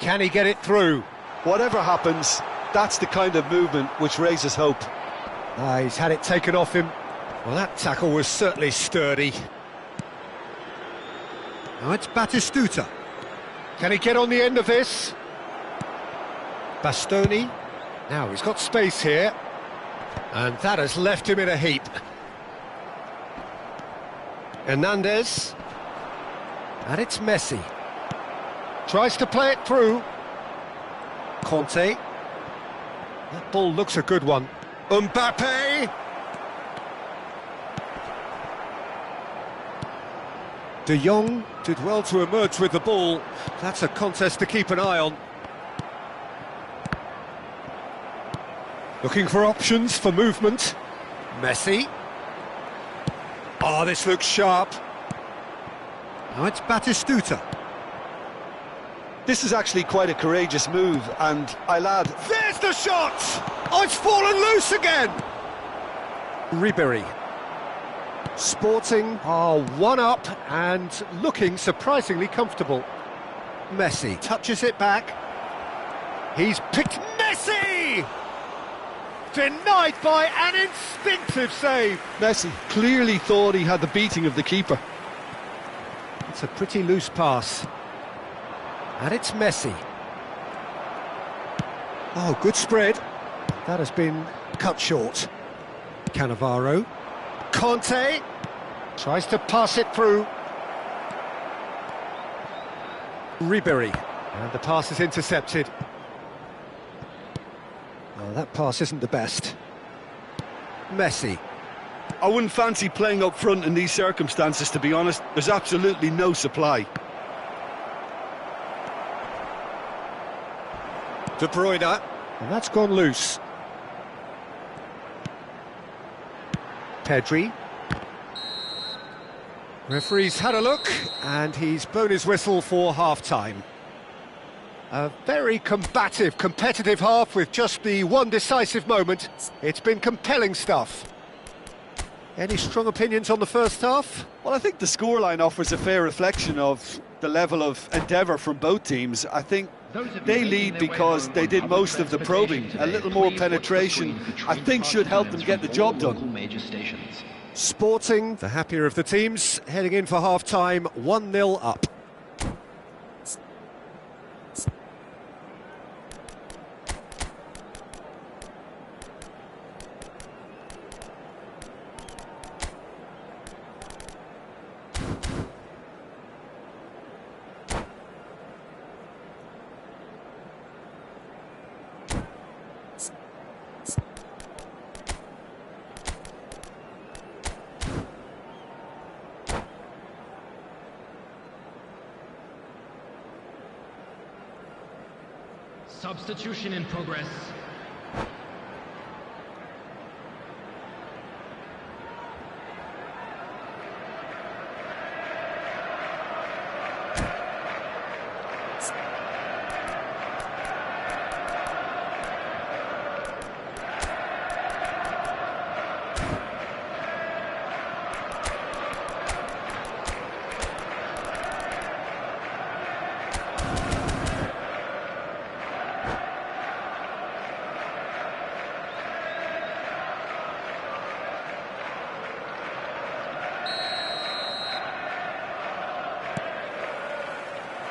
Can he get it through? Whatever happens, that's the kind of movement which raises hope. He's had it taken off him. Well, that tackle was certainly sturdy. Now it's Batistuta. Can he get on the end of this? Bastoni. Now he's got space here. And that has left him in a heap. Hernandez. And it's Messi. Tries to play it through. Conte. That ball looks a good one. Mbappe. De Jong did well to emerge with the ball. That's a contest to keep an eye on. Looking for options for movement. Messi. Oh, this looks sharp. Now it's Batistuta. This is actually quite a courageous move, and I'll add... There's the shot! Oh, it's fallen loose again! Ribery. Sporting are one up and looking surprisingly comfortable. Messi touches it back. He's picked Messi! Denied by an instinctive save. Messi clearly thought he had the beating of the keeper. It's a pretty loose pass. And it's Messi. Oh, good spread. That has been cut short. Cannavaro. Conte tries to pass it through. Ribery. And the pass is intercepted. Well, that pass isn't the best. Messi. I wouldn't fancy playing up front in these circumstances, to be honest. There's absolutely no supply. De Bruyne. And that's gone loose. Pedri. Referee's had a look, and he's blown his whistle for half-time. A very combative, competitive half with just the one decisive moment. It's been compelling stuff. Any strong opinions on the first half? Well, I think the scoreline offers a fair reflection of the level of endeavour from both teams. I think they lead because they did most of the probing. A little more penetration, I think, should help them get the job done. Sporting, the happier of the teams, heading in for half-time, 1-0 up. Substitution in progress.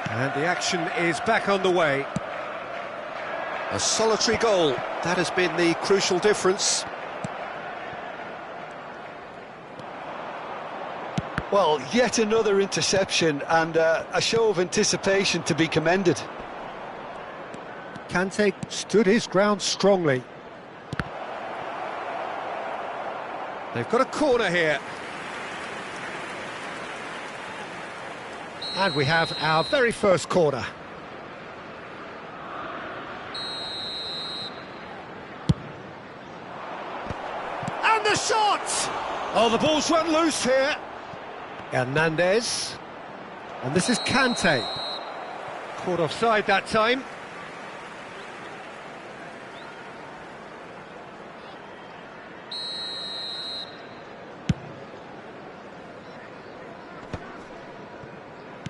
And the action is back on the way. A solitary goal, that has been the crucial difference. Well, yet another interception and a show of anticipation to be commended. Kante stood his ground strongly. They've got a corner here. And we have our very first corner. And the shot! Oh, the ball's run loose here. Hernandez. And this is Kante. Caught offside that time.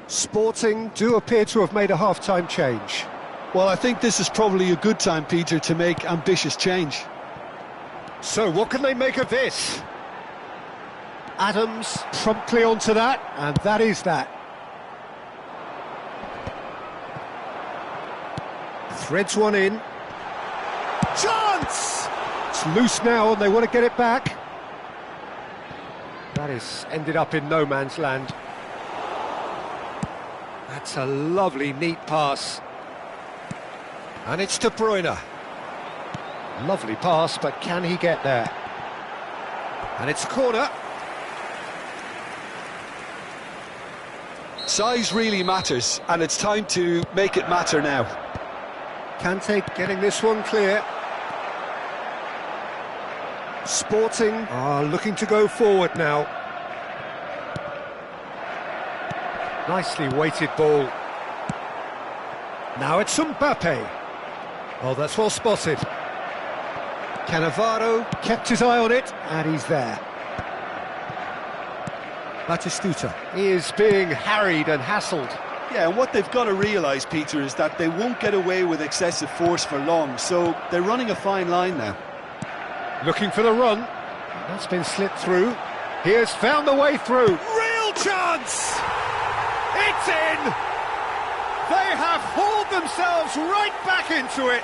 Sporting do appear to have made a half-time change. Well, I think this is probably a good time, Peter, to make ambitious change. So what can they make of this? Adams promptly onto that, and that is that. Threads one in. Chance! It's loose now and they want to get it back. That is ended up in no man's land. That's a lovely, neat pass. And it's De Bruyne. Lovely pass, but can he get there? And it's a corner. Size really matters, and it's time to make it matter now. Kante getting this one clear. Sporting are looking to go forward now. Nicely weighted ball. Now it's Mbappe. Oh, that's well spotted. Cannavaro kept his eye on it, and he's there. Batistuta. He is being harried and hassled. Yeah, and what they've got to realise, Peter, is that they won't get away with excessive force for long, so they're running a fine line now. Looking for the run. That's been slipped through. He has found the way through. Real chance! It's in! They have hauled themselves right back into it.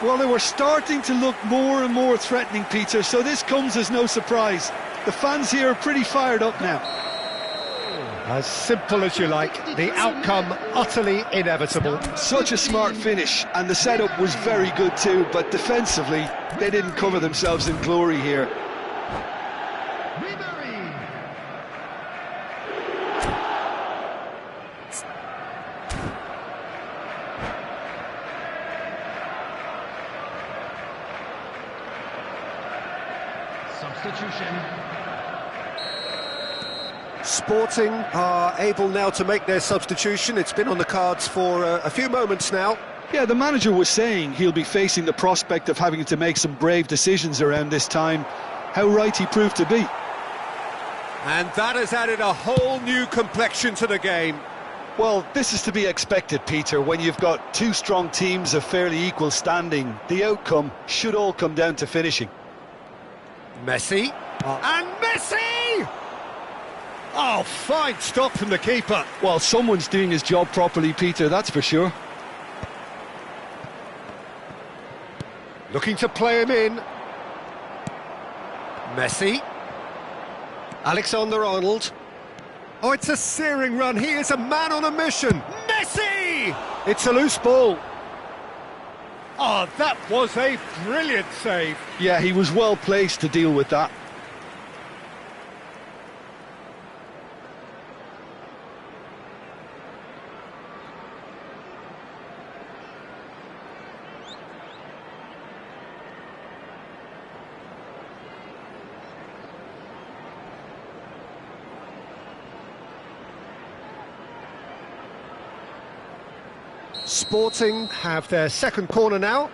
Well, they were starting to look more and more threatening, Peter, so this comes as no surprise. The fans here are pretty fired up now. As simple as you like, the outcome utterly inevitable. Such a smart finish, and the setup was very good too, but defensively, they didn't cover themselves in glory here. Substitution. Sporting are able now to make their substitution. It's been on the cards for a few moments now. Yeah, the manager was saying he'll be facing the prospect of having to make some brave decisions around this time. How right he proved to be. And that has added a whole new complexion to the game. Well, this is to be expected, Peter. When you've got two strong teams of fairly equal standing, the outcome should all come down to finishing. Messi. And Messi! Oh, fine stop from the keeper. Well, someone's doing his job properly, Peter, that's for sure. Looking to play him in. Messi. Alexander-Arnold. Oh, it's a searing run. He is a man on a mission. Messi! It's a loose ball. Oh, that was a brilliant save. Yeah, he was well placed to deal with that. Sporting have their second corner now.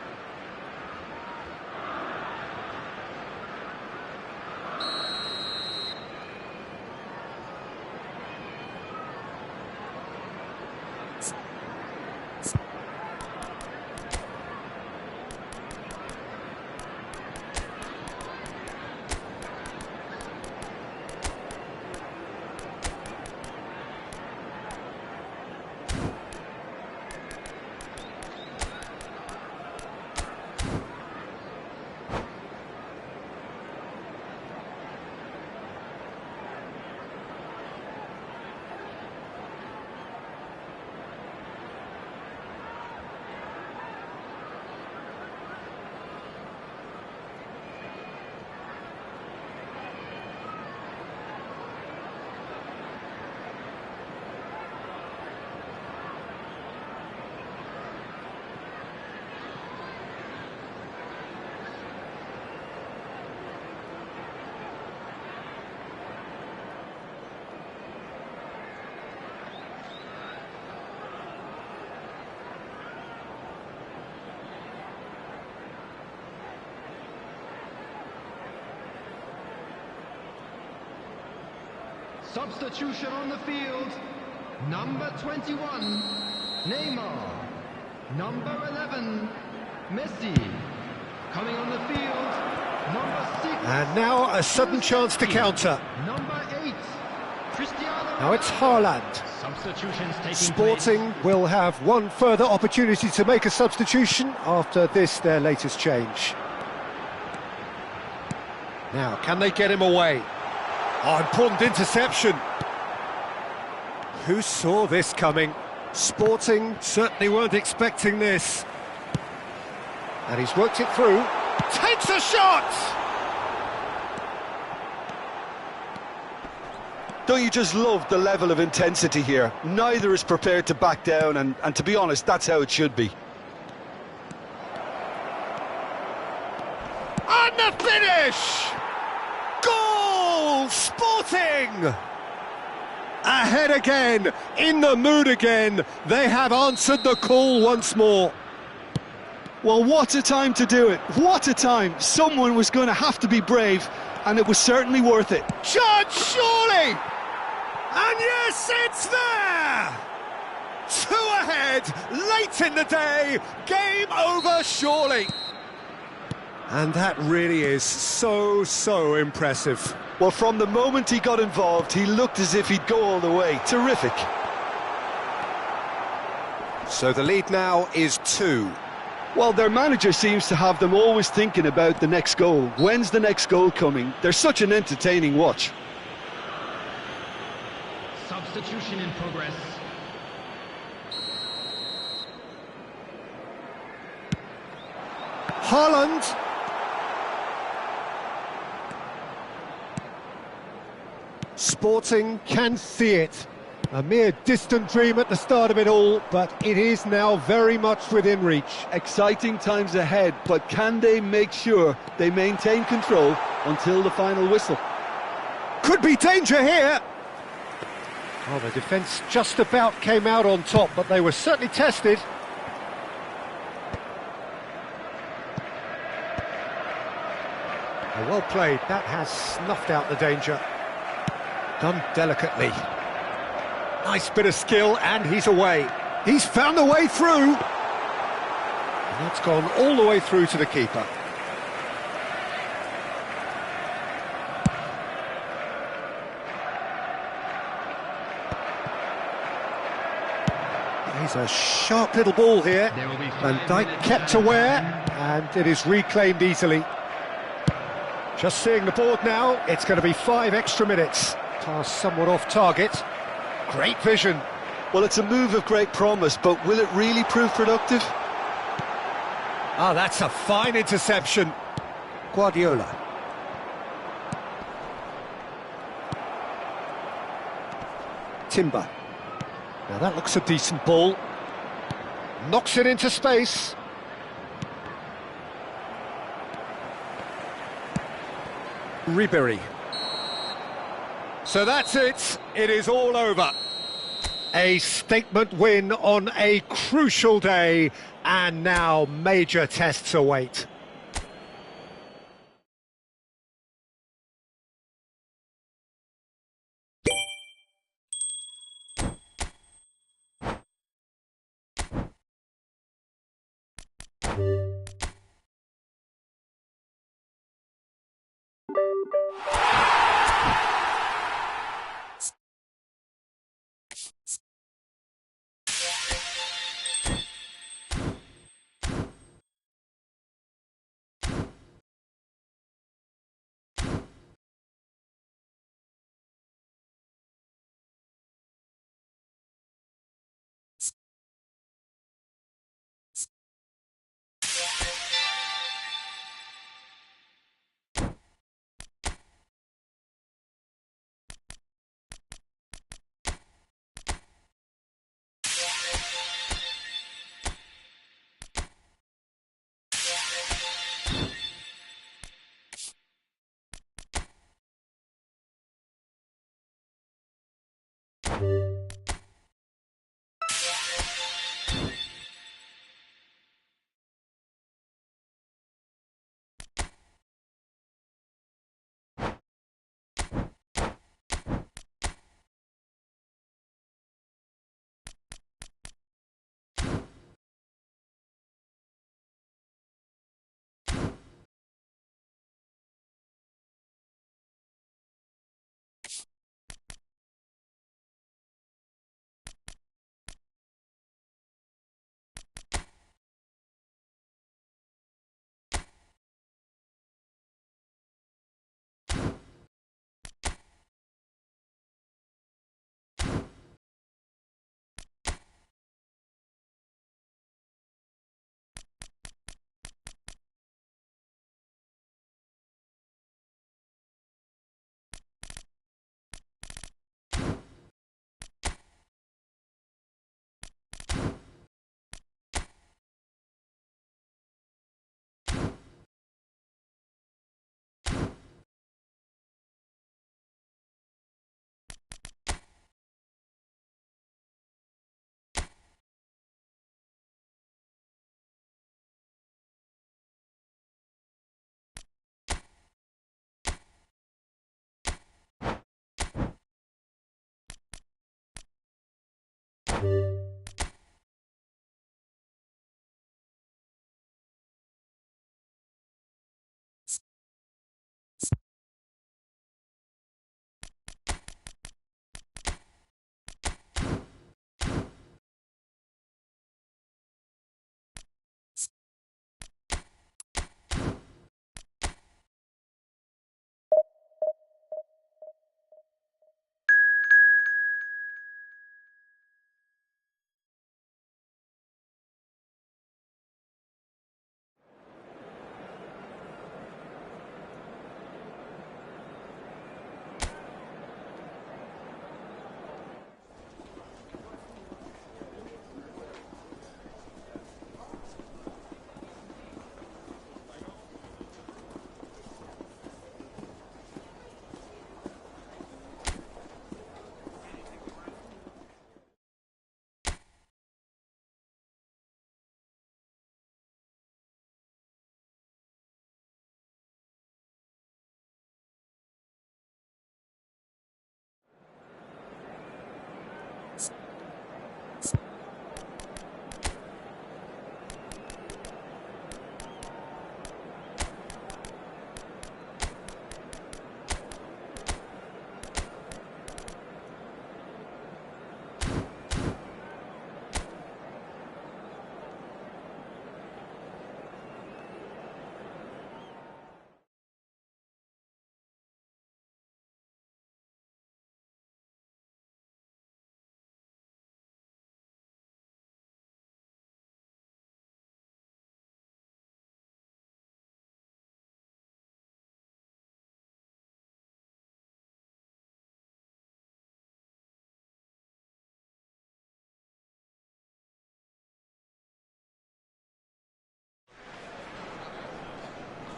Substitution on the field. Number 21, Neymar. Number 11, Messi. Coming on the field, number 6. And now a sudden chance to counter. Number 8, Cristiano. Now it's Haaland. Substitutions taking Sporting place. will have one further opportunity to make a substitution after this, their latest change. Now, can they get him away? Oh, important interception. Who saw this coming? Sporting certainly weren't expecting this. And he's worked it through. Takes a shot! Don't you just love the level of intensity here? Neither is prepared to back down, and to be honest, that's how it should be. And the finish! Goal! Sporting! Ahead again, in the mood again. They have answered the call once more. Well, what a time to do it. What a time. Someone was going to have to be brave, and it was certainly worth it. Judge, surely! And yes, it's there! 2 ahead, late in the day, game over surely. And that really is so impressive. Well, from the moment he got involved, he looked as if he'd go all the way. Terrific. So the lead now is 2. Well, their manager seems to have them always thinking about the next goal. When's the next goal coming? They're such an entertaining watch. Substitution in progress. Haaland. Sporting can see it. A mere distant dream at the start of it all, but it is now very much within reach. Exciting times ahead, but can they make sure they maintain control until the final whistle? Could be danger here. Oh, the defence just about came out on top, but they were certainly tested. Oh, well played. That has snuffed out the danger. Done delicately. Nice bit of skill, and he's away. He's found a way through. And that's gone all the way through to the keeper. He's a sharp little ball here. There will be Van 5 Dijk minutes kept added aware, time. and it is reclaimed easily. Just seeing the board now, it's going to be 5 extra minutes. Pass somewhat off target. Great vision. Well, it's a move of great promise, but will it really prove productive? Ah, that's a fine interception. Guardiola. Timber. Now that looks a decent ball. Knocks it into space. Ribery. So that's it. It is all over. A statement win on a crucial day, and now major tests await.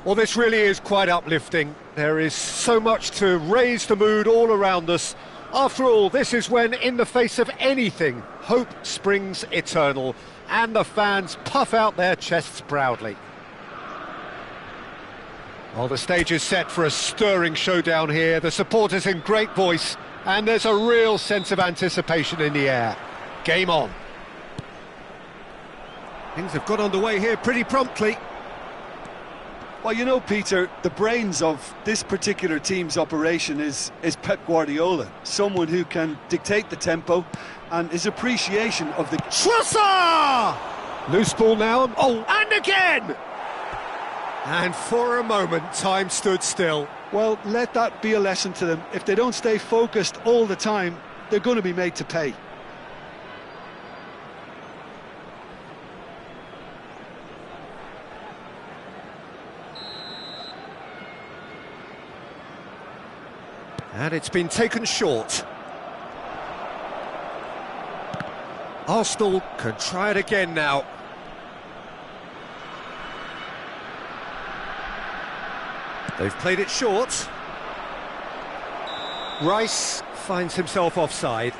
Well, this really is quite uplifting. There is so much to raise the mood all around us. After all, this is when, in the face of anything, hope springs eternal, and the fans puff out their chests proudly. Well, the stage is set for a stirring showdown here. The supporters in great voice, and there's a real sense of anticipation in the air. Game on. Things have got underway here pretty promptly. Well, you know, Peter, the brains of this particular team's operation is Pep Guardiola, someone who can dictate the tempo, and his appreciation of the... Trossard! Loose ball now, oh, and again! And for a moment, time stood still. Well, let that be a lesson to them. If they don't stay focused all the time, they're going to be made to pay. And it's been taken short. Arsenal can try it again now. They've played it short. Rice finds himself offside.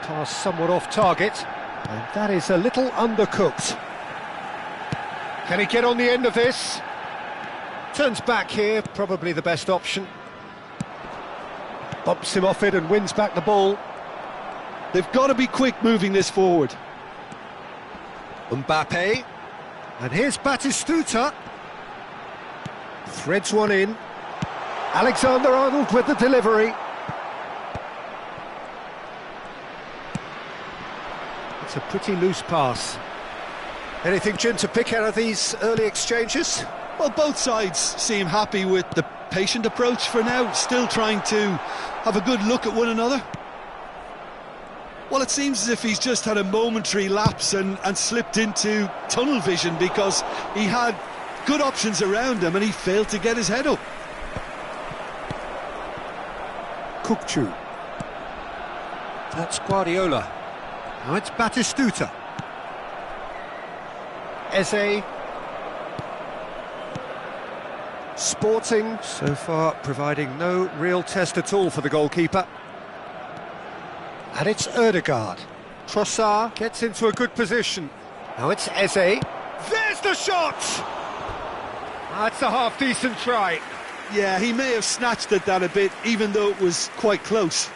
Pass somewhat off target, and that is a little undercooked. Can he get on the end of this? Turns back here, probably the best option. Bumps him off it and wins back the ball. They've got to be quick moving this forward. Mbappe, and here's Batistuta. Threads one in. Alexander-Arnold with the delivery. It's a pretty loose pass. Anything, Jim, to pick out of these early exchanges? Well, both sides seem happy with the patient approach for now, still trying to have a good look at one another. Well, it seems as if he's just had a momentary lapse and slipped into tunnel vision, because he had good options around him and he failed to get his head up. Kukçu. That's Guardiola. Now it's Batistuta. Eze. Sporting, so far, providing no real test at all for the goalkeeper. And it's Ødegaard. Trossard gets into a good position. Now it's Eze. There's the shot! That's a half-decent try. Yeah, he may have snatched at that a bit, even though it was quite close.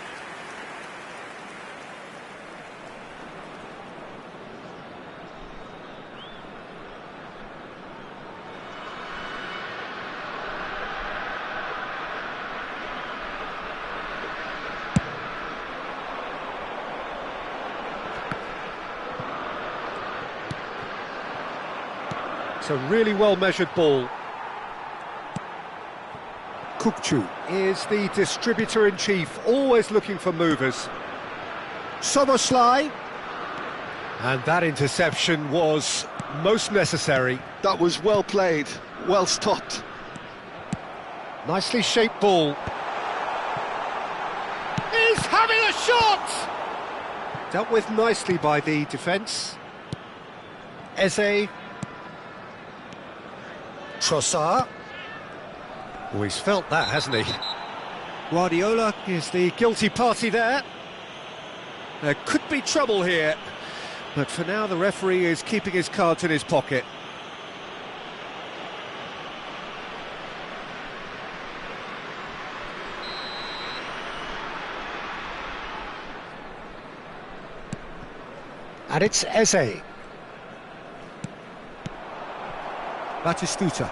It's a really well-measured ball. Kukçu is the distributor-in-chief, always looking for movers. Szoboszlai. And that interception was most necessary. That was well played, well stopped. Nicely shaped ball. He's having a shot! Dealt with nicely by the defence. Eze. Trossard. Oh, he's felt that, hasn't he? Guardiola is the guilty party there. There could be trouble here, but for now the referee is keeping his cards in his pocket. And it's Eze. Batistuta.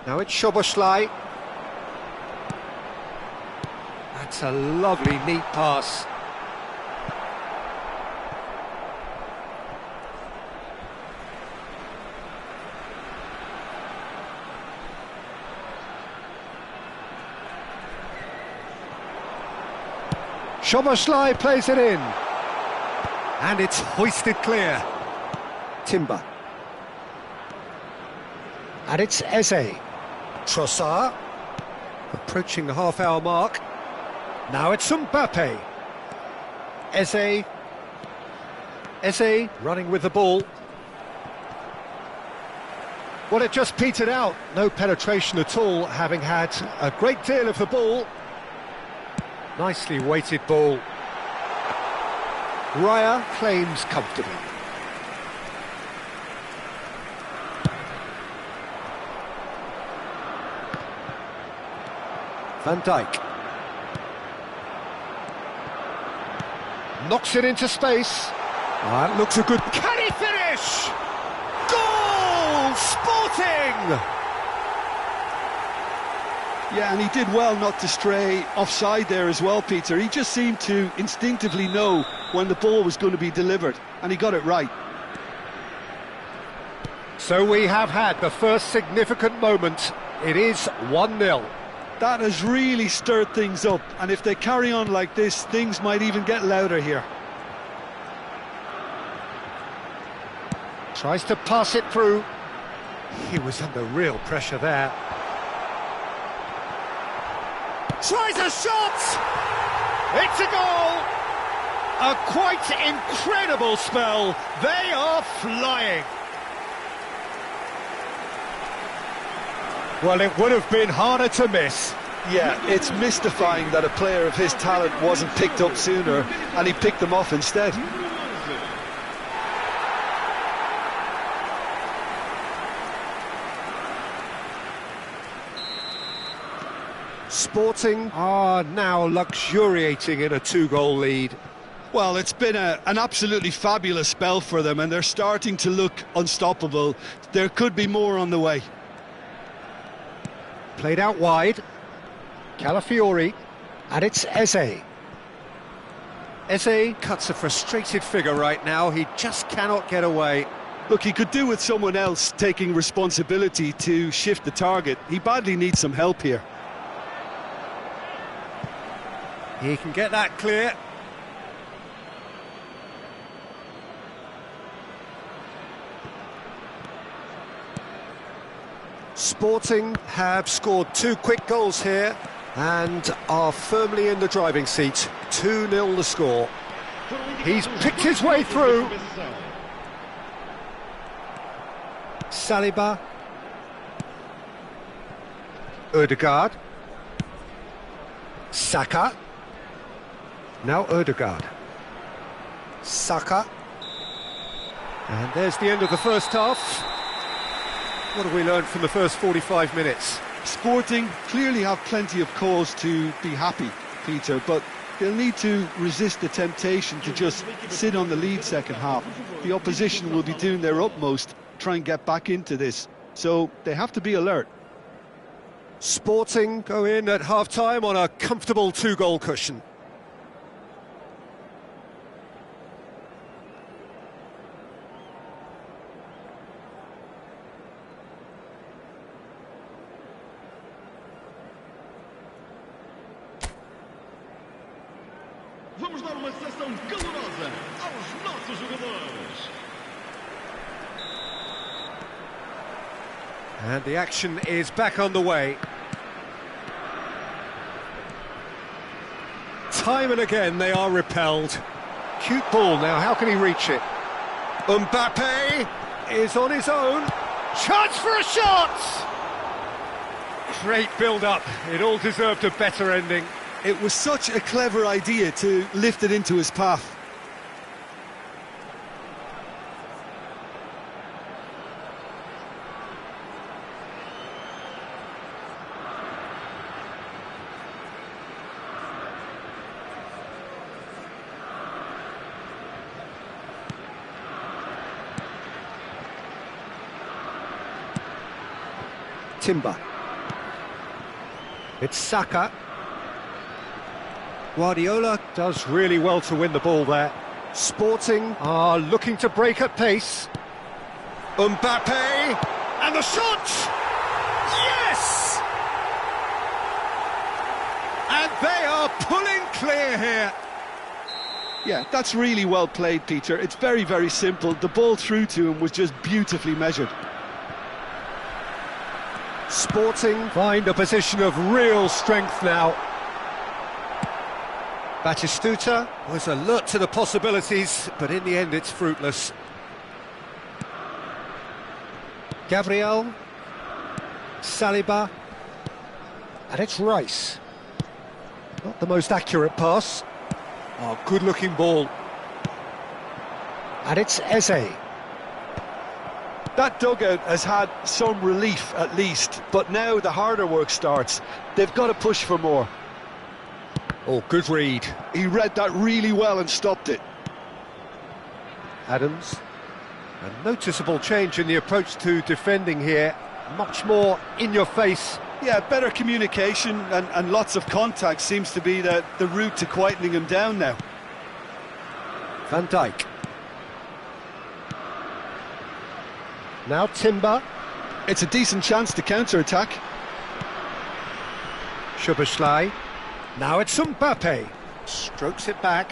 Now it's Szoboszlai. That's a lovely, neat pass. Szoboszlai plays it in. And it's hoisted clear. Timber. And it's Eze. Trossard. Approaching the half-hour mark. Now it's Mbappe. Eze. Eze running with the ball. Well, it just petered out. No penetration at all, having had a great deal of the ball. Nicely weighted ball. Raya claims comfortably. Van Dijk. Knocks it into space. That looks a good... Can he finish? Goal! Sporting! Yeah, and he did well not to stray offside there as well, Peter. He just seemed to instinctively know when the ball was going to be delivered, and he got it right. So we have had the first significant moment. It is 1-0. That has really stirred things up, and if they carry on like this, things might even get louder here. Tries to pass it through. He was under real pressure there. Tries a shot! It's a goal! A quite incredible spell. They are flying. Well, it would have been harder to miss. Yeah, it's mystifying that a player of his talent wasn't picked up sooner, and he picked them off instead. Sporting are now luxuriating in a 2-goal lead. Well, it's been an absolutely fabulous spell for them, and they're starting to look unstoppable. There could be more on the way. Played out wide. Calafiori. And it's Eze. Eze cuts a frustrated figure right now. He just cannot get away. Look, he could do with someone else taking responsibility to shift the target. He badly needs some help here. He can get that clear. Sporting have scored 2 quick goals here and are firmly in the driving seat. 2-0 the score. He's picked his way through. Saliba. Ødegaard. Saka. Now Ødegaard. Saka. And there's the end of the first half. What have we learned from the first 45 minutes? Sporting clearly have plenty of cause to be happy, Peter, but they'll need to resist the temptation to just sit on the lead second half. The opposition will be doing their utmost to try and get back into this, so they have to be alert. Sporting go in at half-time on a comfortable 2-goal cushion. Vamos dar uma sessão calorosa aos nossos jogadores. And the action is back on the way. Time and again they are repelled. Cute ball now, how can he reach it? Mbappe is on his own. Chance for a shot! Great build-up, it all deserved a better ending. It was such a clever idea to lift it into his path. Timber. It's Saka. Guardiola does really well to win the ball there. Sporting are looking to break at pace. Mbappe, and the shot! Yes! And they are pulling clear here. Yeah, that's really well played, Peter. It's very, very simple. The ball through to him was just beautifully measured. Sporting find a position of real strength now. Batistuta was alert to the possibilities, but in the end it's fruitless. Gabriel, Saliba, and it's Rice. Not the most accurate pass. Oh, good-looking ball. And it's Eze. That dugout has had some relief at least, but now the harder work starts. They've got to push for more. Oh, good read. He read that really well and stopped it. Adams. A noticeable change in the approach to defending here. Much more in your face. Yeah, better communication and lots of contact seems to be the route to quietening him down now. Van Dijk. Now Timber. It's a decent chance to counter-attack. Szoboszlai. Now it's Mbappe. Strokes it back.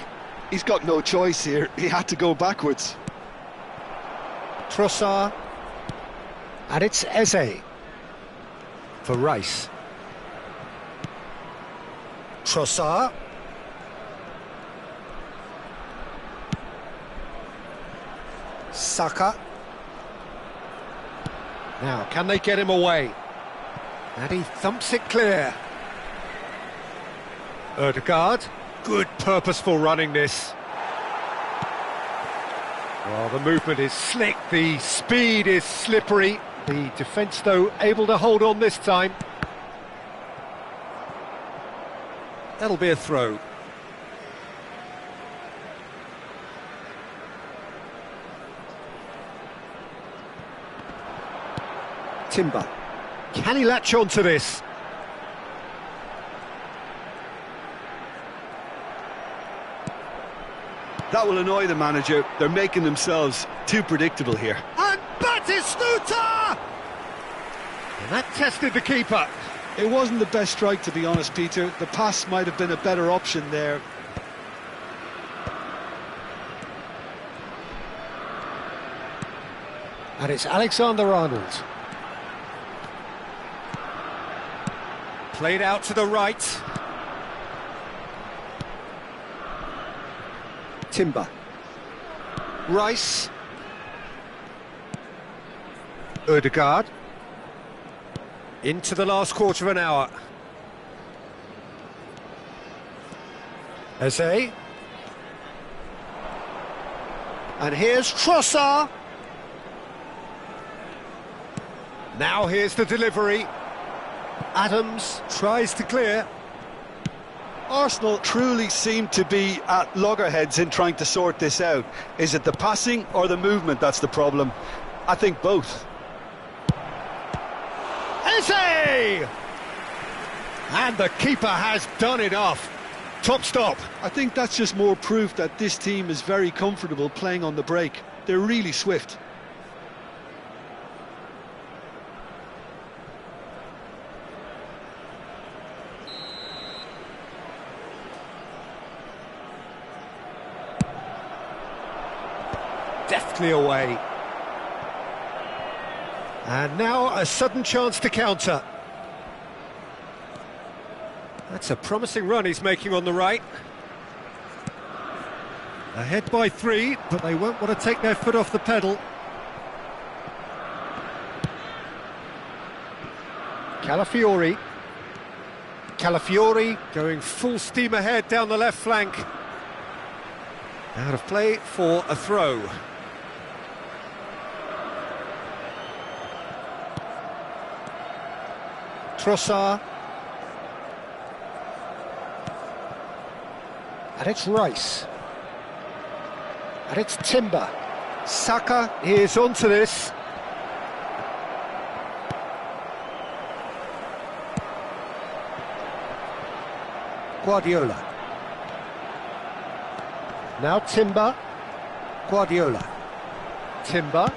He's got no choice here. He had to go backwards. Trossard. And it's Eze. For Rice. Trossard. Saka. Now, can they get him away? And he thumps it clear. Ødegaard. Good purposeful running this. Well, the movement is slick, the speed is slippery. The defence, though, able to hold on this time. That'll be a throw. Timber. Can he latch on to this? That will annoy the manager. They're making themselves too predictable here. And Batistuta! And that tested the keeper. It wasn't the best strike, to be honest, Peter. The pass might have been a better option there. And it's Alexander-Arnold. Played out to the right. Timber. Rice. Ødegaard. Into the last quarter of an hour. Eze. And here's Trossard. Now here's the delivery. Adams tries to clear. Arsenal truly seem to be at loggerheads in trying to sort this out. Is it the passing or the movement that's the problem? I think both. Eze! And the keeper has done enough. Top stop. I think that's just more proof that this team is very comfortable playing on the break. They're really swift. Deftly away. And now a sudden chance to counter. That's a promising run he's making on the right. Ahead by 3, but they won't want to take their foot off the pedal. Calafiori. Calafiori going full steam ahead down the left flank. Out of play for a throw. Trossard. And it's Rice. And it's Timber. Saka is onto this. Guardiola. Now Timber. Guardiola. Timber.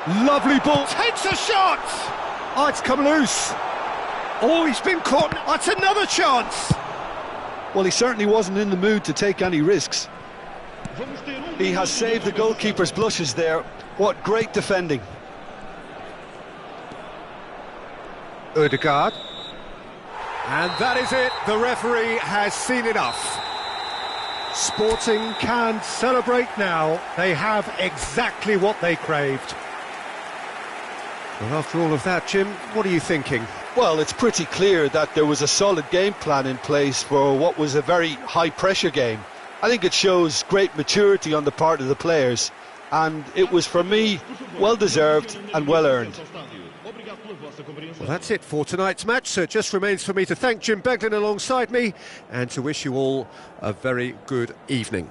Lovely ball. Takes a shot! Oh, it's come loose. Oh, he's been caught. That's another chance. Well, he certainly wasn't in the mood to take any risks. He has saved the goalkeeper's blushes there. What great defending. Ødegaard. And that is it. The referee has seen enough. Sporting can celebrate now. They have exactly what they craved. Well, after all of that, Jim, what are you thinking? Well, it's pretty clear that there was a solid game plan in place for what was a very high-pressure game. I think it shows great maturity on the part of the players, and it was, for me, well-deserved and well-earned. Well, that's it for tonight's match, so it just remains for me to thank Jim Beglin alongside me and to wish you all a very good evening.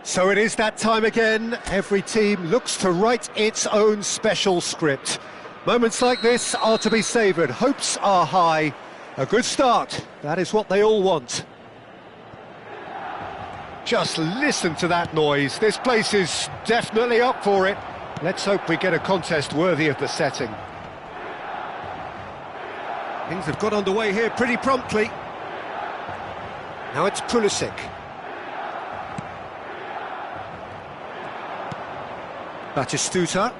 So it is that time again. Every team looks to write its own special script. Moments like this are to be savoured. Hopes are high. A good start. That is what they all want. Just listen to that noise. This place is definitely up for it. Let's hope we get a contest worthy of the setting. Things have got underway here pretty promptly. Now it's Pulisic. Batistuta.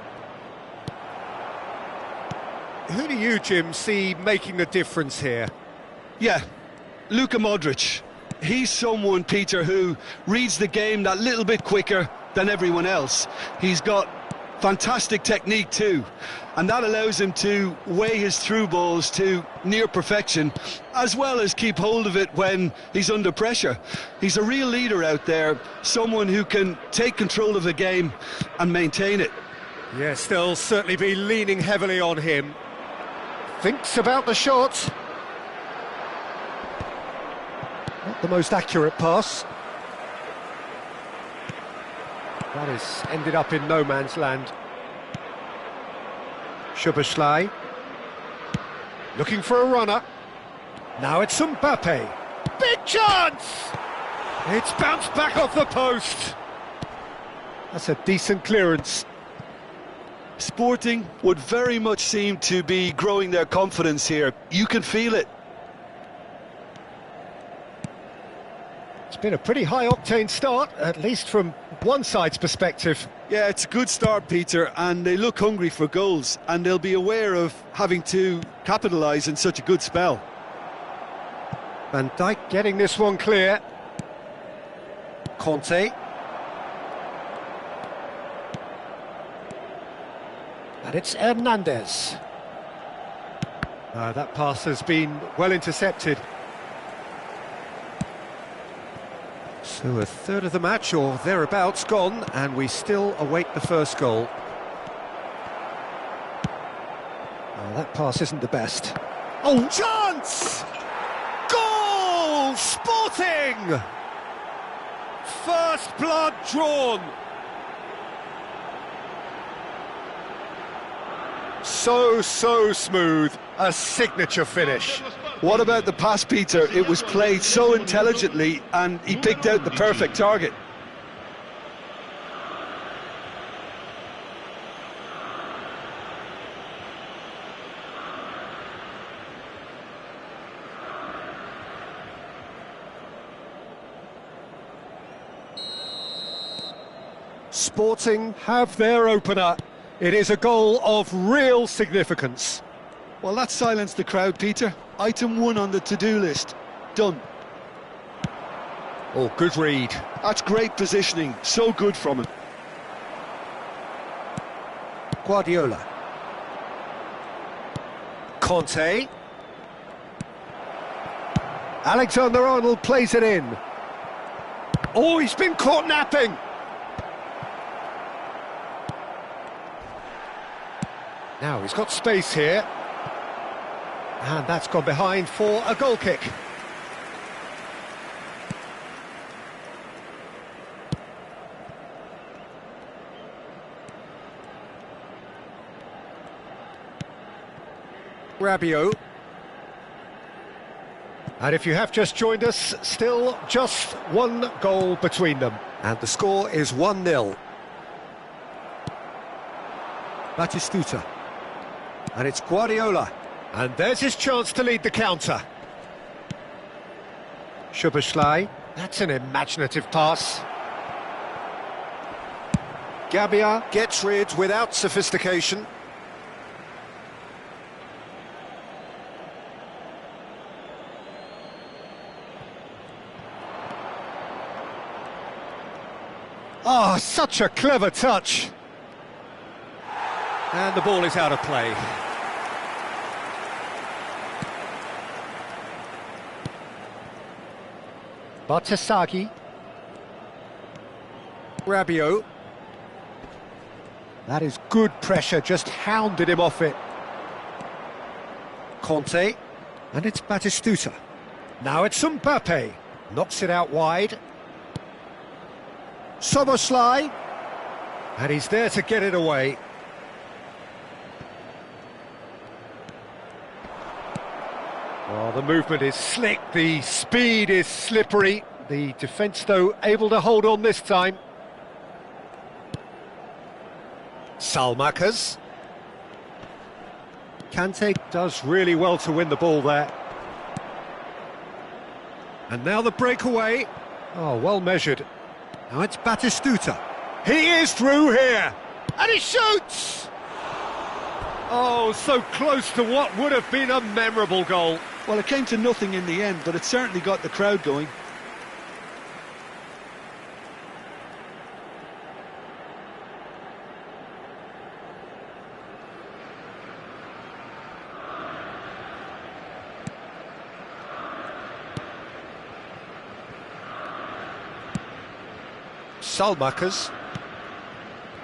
Who do you, Jim, see making the difference here? Yeah, Luka Modric. He's someone, Peter, who reads the game that little bit quicker than everyone else. He's got fantastic technique too, and that allows him to weigh his through balls to near perfection, as well as keep hold of it when he's under pressure. He's a real leader out there, someone who can take control of the game and maintain it. Yes, they'll certainly be leaning heavily on him. Thinks about the shot. Not the most accurate pass. That has ended up in no man's land. Szoboszlai. Looking for a runner. Now it's Mbappe. Big chance! It's bounced back off the post. That's a decent clearance. Sporting would very much seem to be growing their confidence here. You can feel it. It's been a pretty high-octane start, at least from one side's perspective. Yeah, it's a good start, Peter, and they look hungry for goals, and they'll be aware of having to capitalise in such a good spell. Van Dijk getting this one clear. Conte. And it's Hernandez. That pass has been well intercepted. So a third of the match, or thereabouts, gone, and we still await the first goal. That pass isn't the best. Oh, chance! Goal! Sporting! First blood drawn. So smooth. A signature finish. What about the pass, Peter? It was played so intelligently and he picked out the perfect target. Sporting have their opener. It is a goal of real significance. Well, that silenced the crowd, Peter. Item 1 on the to-do list. Done. Oh, good read. That's great positioning. So good from him. Guardiola. Conte. Alexander-Arnold plays it in. Oh, he's been caught napping. Now he's got space here. And that's gone behind for a goal kick. Rabiot. And if you have just joined us, still just one goal between them. And the score is 1-0. Batistuta. And it's Guardiola. And there's his chance to lead the counter. Szoboszlai. That's an imaginative pass. Gabia gets rid without sophistication. Oh, such a clever touch. And the ball is out of play. Bartasagi. Rabiot. That is good pressure, just hounded him off it. Conte. And it's Batistuta. Now it's Mbappe. Knocks it out wide. Szoboszlai. And he's there to get it away. Oh, the movement is slick, the speed is slippery. The defence, though, able to hold on this time. Salmakas. Kante does really well to win the ball there. And now the breakaway. Oh, well measured. Now it's Batistuta. He is through here. And he shoots! Oh, so close to what would have been a memorable goal. Well, it came to nothing in the end, but it certainly got the crowd going. Salmakas.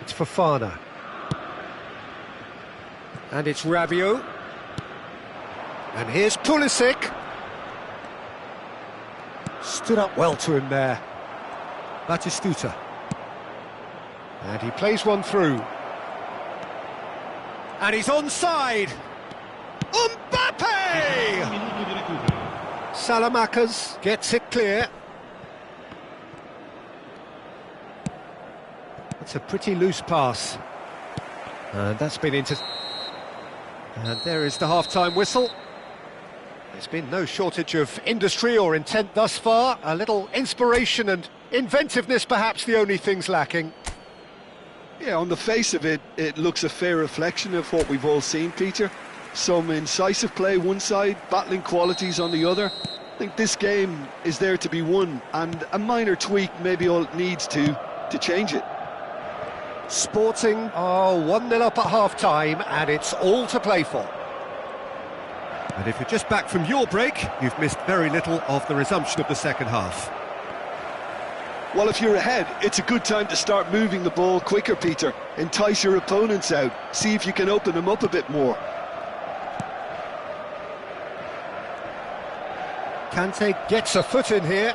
It's Fofana. And it's Rabiot. And here's Pulisic. Stood up well to him there. Batistuta. And he plays one through. And he's onside. Mbappe! Salamakas gets it clear. It's a pretty loose pass. And that's been into... And there is the half-time whistle. There's been no shortage of industry or intent thus far. A little inspiration and inventiveness perhaps the only things lacking. Yeah, on the face of it, it looks a fair reflection of what we've all seen, Peter. Some incisive play one side, battling qualities on the other. I think this game is there to be won, and a minor tweak maybe all it needs to change it. Sporting are 1-0 up at half-time, and it's all to play for. And if you're just back from your break, you've missed very little of the resumption of the second half. Well, if you're ahead, it's a good time to start moving the ball quicker, Peter. Entice your opponents out, see if you can open them up a bit more. Kante gets a foot in here.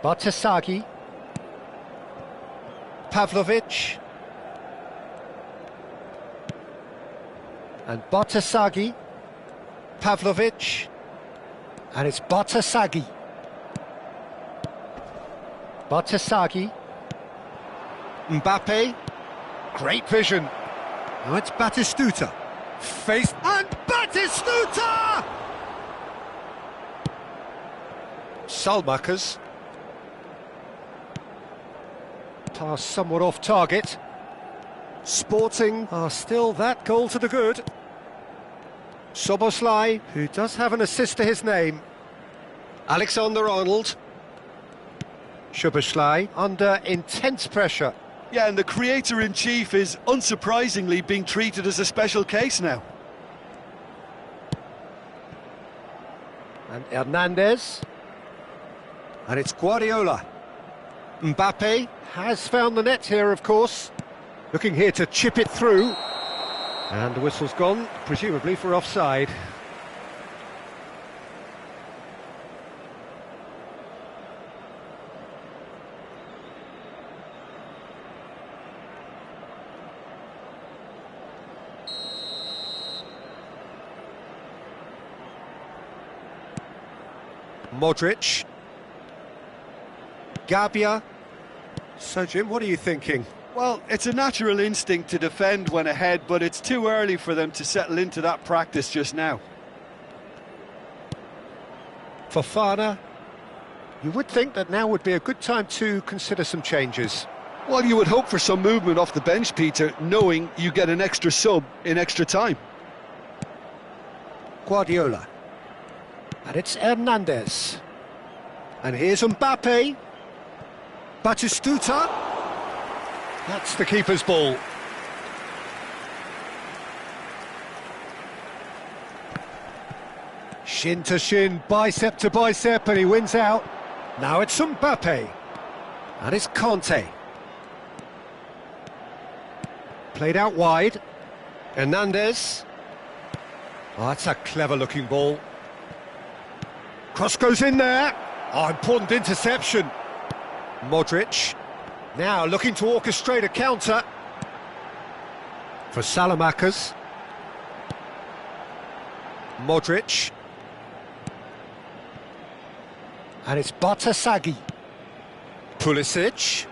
Bartasagi, Pavlovic, and Bartasagi, Pavlovic, and it's Bartasagi. Bartasagi, Mbappe, great vision. Now it's Batistuta, face, and Batistuta! Salmakers. Pass somewhat off target. Sporting are still that goal to the good. Soboslai, who does have an assist to his name. Alexander-Arnold. Szoboszlai under intense pressure. Yeah, and the creator-in-chief is unsurprisingly being treated as a special case now. And Hernandez. And it's Guardiola. Mbappe has found the net here, of course. Looking here to chip it through. And the whistle's gone, presumably for offside. Modric. Gabia. So, Jim, what are you thinking? Well, it's a natural instinct to defend when ahead, but it's too early for them to settle into that practice just now. Fofana. You would think that now would be a good time to consider some changes. Well, you would hope for some movement off the bench, Peter, knowing you get an extra sub in extra time. Guardiola. And it's Hernandez. And here's Mbappe. Batistuta. That's the keeper's ball. Shin to shin, bicep to bicep, and he wins out. Now it's Mbappe. And it's Conte. Played out wide. Hernandez. Oh, that's a clever-looking ball. Cross goes in there. Oh, important interception. Modric. Now looking to orchestrate a counter. For Salamakers. Modric. And it's Bartasagi. Pulisic.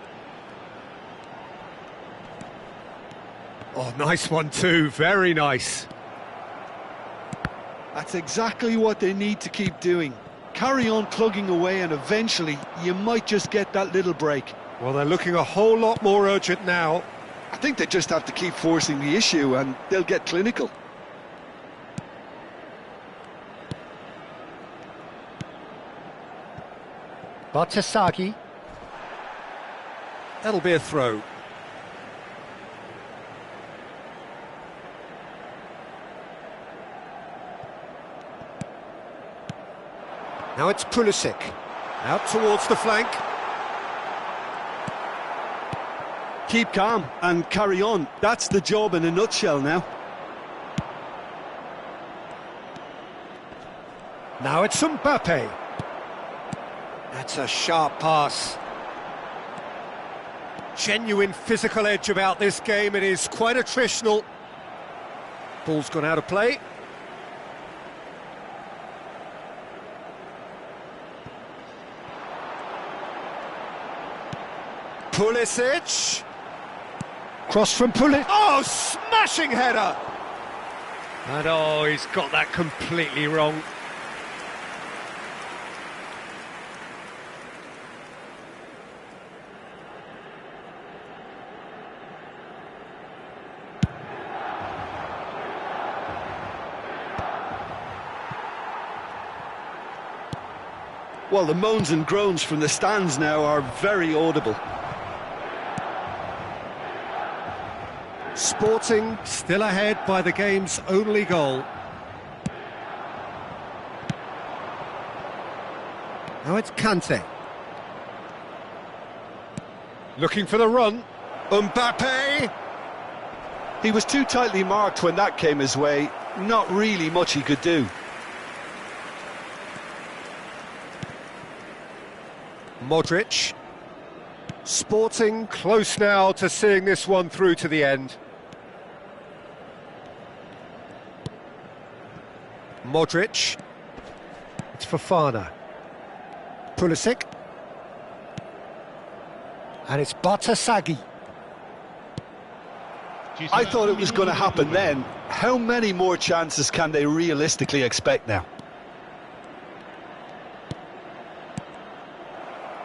Oh, nice one too, very nice. That's exactly what they need to keep doing. Carry on plugging away and eventually you might just get that little break. Well, they're looking a whole lot more urgent now. I think they just have to keep forcing the issue and they'll get clinical. Bartasagi. That'll be a throw. Now it's Pulisic. Out towards the flank. Keep calm and carry on. That's the job in a nutshell now. Now it's Mbappe. That's a sharp pass. Genuine physical edge about this game. It is quite attritional. Ball's gone out of play. Pulisic. Cross from Pulisic. Oh, smashing header! And oh, he's got that completely wrong. Well, the moans and groans from the stands now are very audible. Sporting still ahead by the game's only goal. Now it's Kante. Looking for the run. Mbappe! He was too tightly marked when that came his way. Not really much he could do. Modric. Sporting close now to seeing this one through to the end. Modric. It's Fofana. Pulisic. And it's Batasagi. I thought it was going to happen then. How many more chances can they realistically expect now?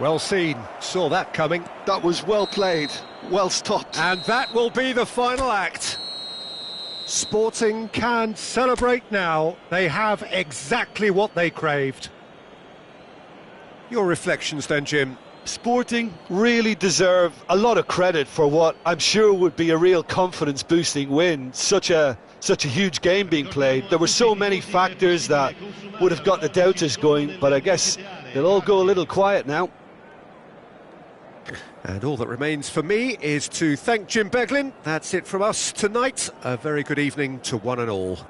Well seen, saw that coming. That was well played, well stopped. And that will be the final act. Sporting can celebrate now. They have exactly what they craved. Your reflections then, Jim? Sporting really deserve a lot of credit for what I'm sure would be a real confidence-boosting win. Such a huge game being played. There were so many factors that would have got the doubters going, but I guess they'll all go a little quiet now. And all that remains for me is to thank Jim Beglin. That's it from us tonight. A very good evening to one and all.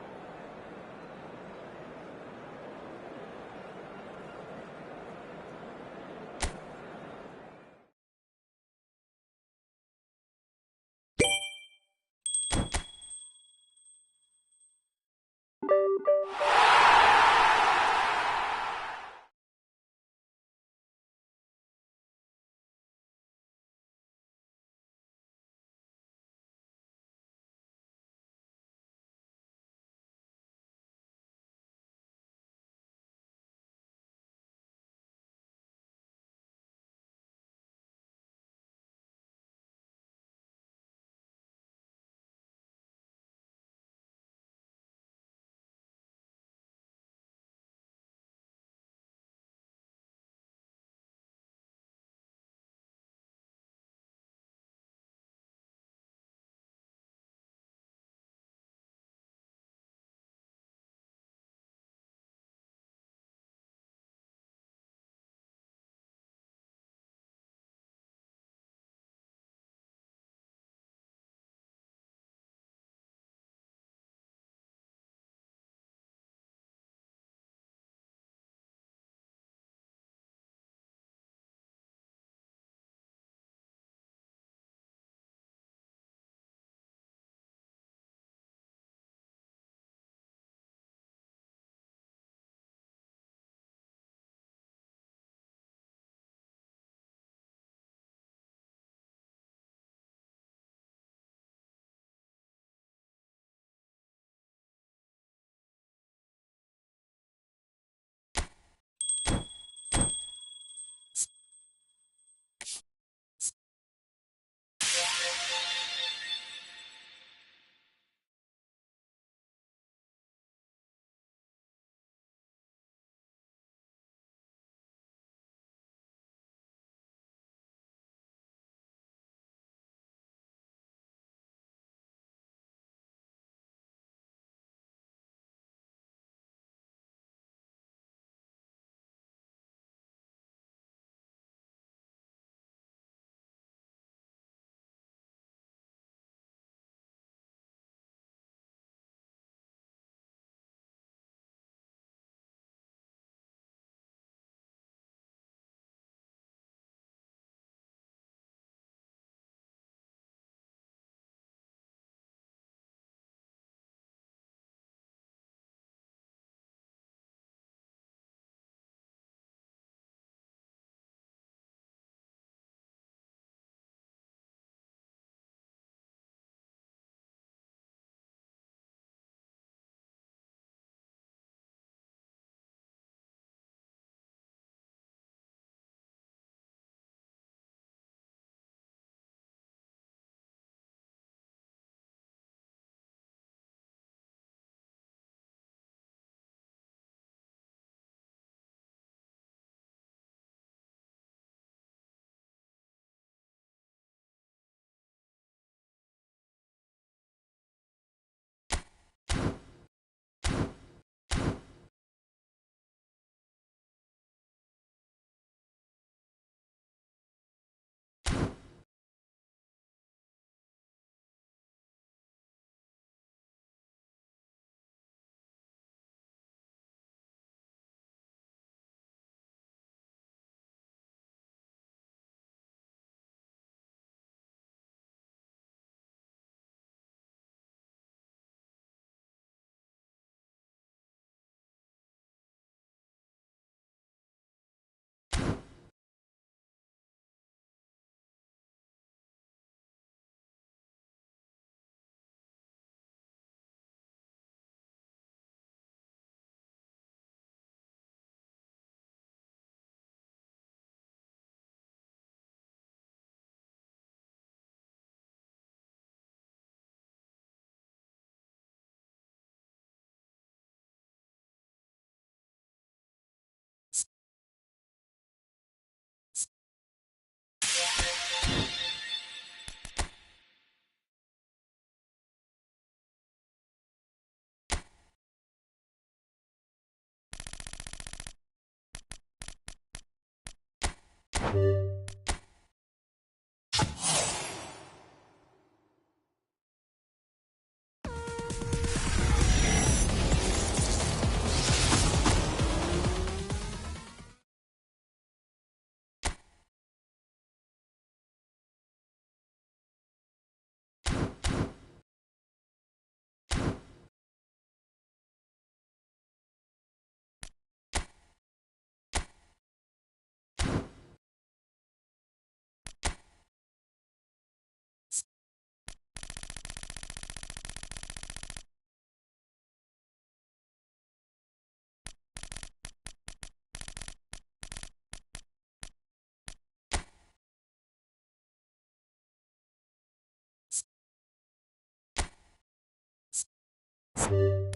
you